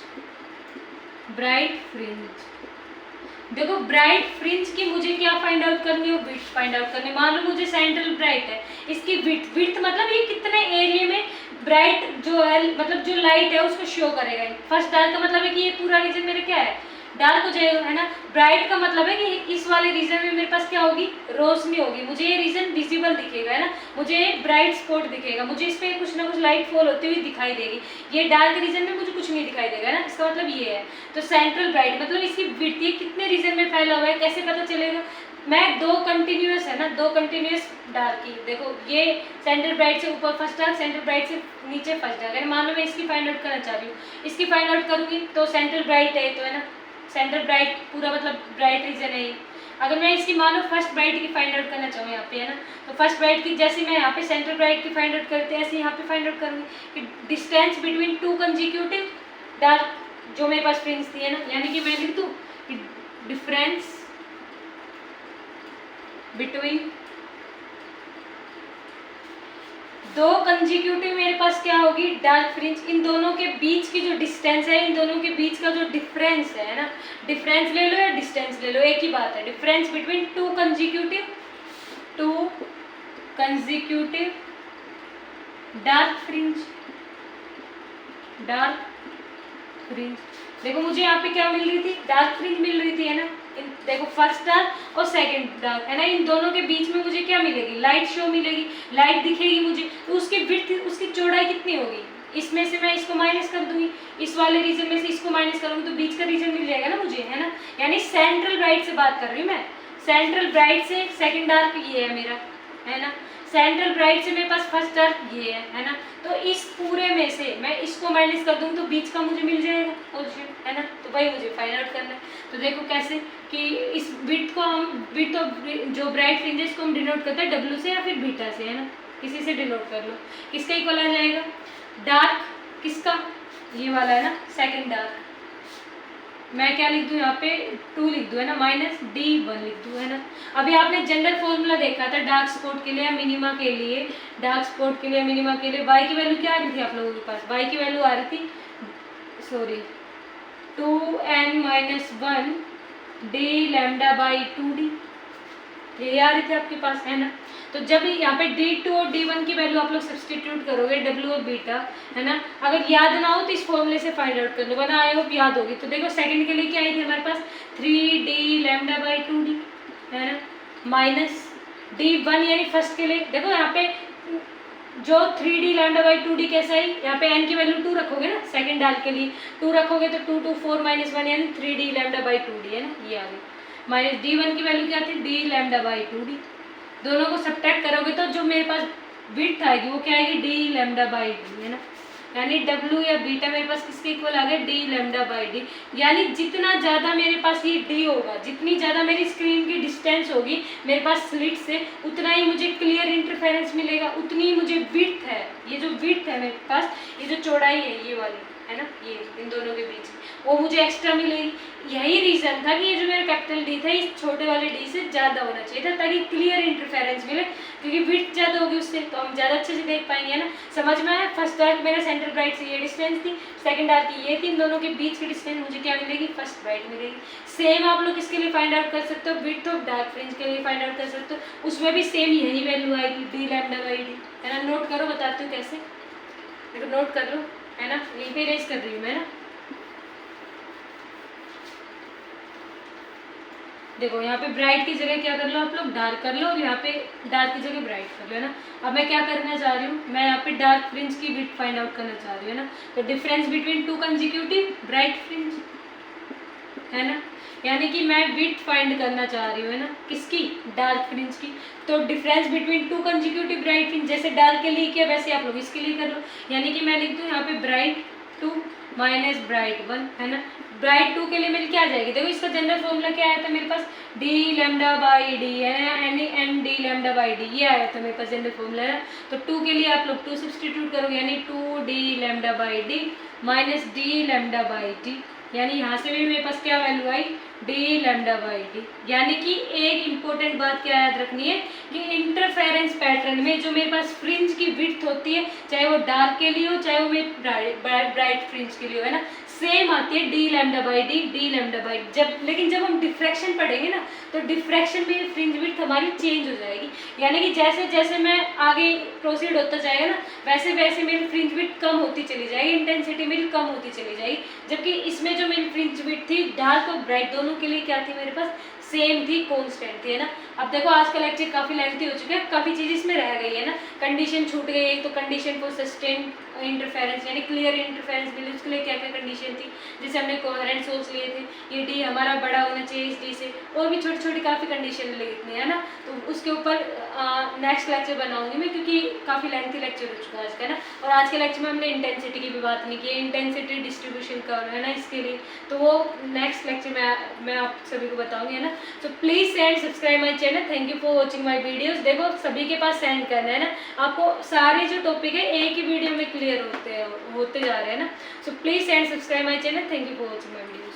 देखो ब्राइट फ्रिंज की मुझे क्या फाइंड आउट करनी हो, विड्थ फाइंड आउट करनी। मान लो मुझे सेंट्रल ब्राइट है, इसकी विड्थ मतलब ये कितने एरिया में ब्राइट जो है, मतलब जो लाइट है उसको शो करेगा। फर्स्ट डार्क का मतलब है कि ये पूरा रीजन मेरे क्या है, डार्क हो जाएगा, है ना। ब्राइट का मतलब है कि इस वाले रीजन में मेरे पास क्या होगी, रोशनी होगी, मुझे ये रीजन विजिबल दिखेगा, है ना, मुझे एक ब्राइट स्पॉट दिखेगा, मुझे इस पर कुछ ना कुछ लाइट फॉल होती हुई दिखाई देगी। ये डार्क रीजन में मुझे कुछ नहीं दिखाई देगा, है ना। इसका मतलब ये है। तो सेंट्रल ब्राइट मतलब इसकी विड्थ, ये कितने रीजन में फैला हुआ है, कैसे पता चलेगा। मैं 2 कंटिन्यूस है ना, 2 कंटिन्यूस डार्क की, देखो ये सेंट्रल ब्राइट से ऊपर फर्स्ट डार्क, सेंट्रल ब्राइट से नीचे फर्स्ट डार्क, है ना। मान लो मैं इसकी फाइंड आउट करना चाह रही हूँ, इसकी फाइंड आउट करूँगी तो सेंट्रल ब्राइट है, तो है ना, सेंट्रल ब्राइट पूरा मतलब ब्राइट रीजन है। अगर मैं इसकी मान लो फर्स्ट ब्राइट की फाइंड आउट करना चाहूँ यहाँ पे, है ना, तो फर्स्ट ब्राइट की जैसे मैं यहाँ पे सेंट्रल ब्राइट की फाइंड आउट करते हैं, ऐसे यहाँ पे फाइंड आउट करूँगी कि डिस्टेंस बिटवीन 2 कंजिक्यूटिव डार्क जो मेरे पास फ्रिंज थी, है ना। यानी कि मैं लिख दूँ कि डिफरेंस बिटवीन 2 कंजिक्यूटिव मेरे पास क्या होगी, डार्क फ्रिंज। इन दोनों के बीच की जो डिस्टेंस है, इन दोनों के बीच का जो डिफरेंस है ना, डिफरेंस ले लो या डिस्टेंस ले लो, एक ही बात है। Difference between 2 consecutive dark fringe, देखो मुझे यहाँ पे क्या मिल रही थी, डार्क फ्रिंज मिल रही थी, है ना। देखो फर्स्ट डार्क और सेकंड डार्क है ना, इन दोनों के बीच में मुझे क्या मिलेगी, लाइट शो मिलेगी, लाइट दिखेगी मुझे, तो उसकी विड्थ, उसकी चौड़ाई कितनी होगी, इसमें से मैं इसको माइनस कर दूंगी, इस वाले रीजन में से इसको माइनस करूंगी तो बीच का रीजन मिल जाएगा ना मुझे, है ना। यानी सेंट्रल ब्राइट से बात कर रही हूँ मैं, सेंट्रल ब्राइट से सेकंड डार्क ये है मेरा, है ना, सेंट्रल ब्राइट से मेरे पास फर्स्ट डार्क ये है ना। तो इस पूरे में से मैं इसको माइनस कर दूँ तो बीच का मुझे मिल जाएगा पोजीशन, है ना। तो भाई मुझे फाइंड आउट करना है। तो देखो कैसे कि इस विड्थ को हम, विड्थ ऑफ जो ब्राइट फ्रिंजेस को हम डिनोट करते हैं डब्ल्यू से या फिर बीटा से, है ना, किसी से डिनोट कर लो। किसका इक्वल आ जाएगा, डार्क किसका, ये वाला है ना, सेकंड डार्क, मैं क्या लिख दूँ यहाँ पे 2 लिख दूँ, है ना, माइनस D1 लिख दूँ, है ना। अभी आपने जनरल फॉर्मूला देखा था डार्क स्पॉट के लिए या मिनिमा के लिए, डार्क स्पॉट के लिए मिनिमा के लिए y की वैल्यू क्या आ रही थी आप लोगों के पास, y की वैल्यू आ रही थी, सॉरी 2n-1 d λ/2d, ये आ रही थी आपके पास, है ना। तो जब यहाँ पे D2 और D1 की वैल्यू आप लोग सब्सटीट्यूट करोगे W और बीटा, है ना, अगर याद ना हो तो इस फॉर्मूले से फाइंड आउट कर लो, वरना आई होप याद होगी। तो देखो सेकंड के लिए क्या आई थी हमारे पास 3d λ/2d, है ना, माइनस D1 यानी फर्स्ट के लिए, देखो यहाँ पे जो 3d λ/2d कैसा है, यहाँ पे n की वैल्यू 2 रखोगे ना, सेकंड डाल के लिए 2 रखोगे तो 2 2 4 -1 यानी 3d λ/2d, है ना, ये आ गई। माइनस D1 की वैल्यू क्या थी, d λ/2d, दोनों को सब्ट्रैक्ट करोगे तो जो मेरे पास विड्थ आएगी वो क्या आएगी, d λ/d, है ना। यानी W या बीटा मेरे पास किसके इक्वल आ गया, d λ/d। यानी जितना ज़्यादा मेरे पास ये d होगा, जितनी ज़्यादा मेरी स्क्रीन की डिस्टेंस होगी मेरे पास स्लिट से, उतना ही मुझे क्लियर इंटरफेरेंस मिलेगा, उतनी ही मुझे विड्थ है, ये जो विड्थ है मेरे पास, ये जो चौड़ाई है ये वाली, है ना, ये इन दोनों के बीच वो मुझे एक्स्ट्रा मिलेगी। यही रीज़न था कि ये जो मेरा कैपिटल D था इस छोटे वाले D से ज़्यादा होना चाहिए था, ताकि क्लियर इंटरफेरेंस मिले, क्योंकि विड्थ ज़्यादा होगी उससे तो हम ज़्यादा अच्छे से देख पाएंगे, है ना। समझ में आया, फर्स्ट डार्क मेरा सेंट्रल ब्राइट से ये डिस्टेंस थी, सेकंड डार्क की ये थी, इन दोनों के बीच की डिस्टेंस मुझे क्या मिलेगी, फर्स्ट ब्राइट मिलेगी। सेम आप लोग किसके लिए फाइंड आउट कर सकते हो, विड्थ ऑफ डार्क फ्रिंज के लिए फाइंड आउट कर सकते हो, उसमें भी सेम यही वैल्यू आएगी d λ/d, है ना। नोट करो, बताती हूँ कैसे, देखो नोट कर लो, है ना, यहीं पे रेस कर रही हूँ मैं ना। देखो यहाँ पे ब्राइट की जगह क्या कर लो आप लोग, डार्क कर लो, और यहाँ पे डार्क की जगह ब्राइट कर लो, है ना। अब मैं क्या करना चाह रही हूँ, मैं यहाँ पे डार्क फ्रिंज की विड्थ फाइंड आउट करना चाह रही हूँ, है ना। तो difference between 2 consecutive bright fringe, है ना, यानी कि मैं विड्थ फाइंड करना चाह रही हूँ, है ना, किसकी, डार्क फ्रिंज की। तो difference between 2 consecutive bright fringe, जैसे डार्क के लिए किया वैसे आप लोग इसके लिए कर लो, यानी कि मैं लिख दूँ यहाँ पे ब्राइट 2 माइनस ब्राइट 1, है ना। ब्राइट 2 के लिए मेरी क्या आ जाएगी, देखो इसका जनरल फॉर्मूला क्या आया था मेरे पास, d λ/d, है ना, n d λ/d, ये आया था मेरे पास जनरल फॉर्मूला, है। तो 2 के लिए आप लोग 2 सब्सटीट्यूट करोगे, यानी 2d λ/d minus d λ/d, यानी यहाँ से भी मेरे पास क्या वैल्यू आई, d λ/d। यानी कि एक इम्पोर्टेंट बात क्या याद रखनी है कि इंटरफेरेंस पैटर्न में जो मेरे पास फ्रिंज की विड्थ होती है, चाहे वो डार्क के लिए हो चाहे वो मेरे ब्राइट फ्रिंज के लिए हो, है ना, सेम आती है d λ/d। लेकिन जब हम डिफ्रैक्शन पढ़ेंगे ना तो डिफ्रैक्शन में फ्रिंज विड्थ हमारी चेंज हो जाएगी, यानी कि जैसे जैसे मैं आगे प्रोसीड होता जाएगा ना वैसे वैसे मेरी फ्रिंज विड्थ कम होती चली जाएगी, इंटेंसिटी मेरी कम होती चली जाएगी। जबकि इसमें जो मेरी फ्रिंज विड्थ थी डार्क और ब्राइट दोनों के लिए क्या थी मेरे पास, सेम थी, कांस्टेंट थी, है ना। अब देखो आज का लेक्चर काफ़ी लेंथी हो चुका है, काफ़ी चीज़ इसमें रह गई है ना, कंडीशन छूट गई है। तो कंडीशन फॉर सस्टेन इंटरफेरेंस यानी क्लियर इंटरफेरेंस मिले, उसके लिए क्या क्या कंडीशन थी, जैसे हमने कोहेरेंट सोर्स लिए थे, ये डी हमारा बड़ा होना चाहिए इस डी से, और भी छोटी छोटी काफ़ी कंडीशन लिखनी है ना। तो उसके ऊपर नेक्स्ट लेक्चर बनाऊंगी मैं, क्योंकि काफ़ी लेंथी लेक्चर हो चुका है आज का ना। और आज के लेक्चर में हमने इंटेंसिटी की भी बात नहीं की, इंटेंसिटी डिस्ट्रीब्यूशन कर्व है ना इसके लिए, तो वो नेक्स्ट लेक्चर में मैं आप सभी को बताऊंगी, है ना। So please send subscribe my channel. Thank you for watching my videos. देखो सभी के पास सेंड करना है ना, आपको सारे जो टॉपिक है एक ही वीडियो में क्लियर होते जा रहे हैं ना। So please send subscribe my channel. Thank you for watching my video.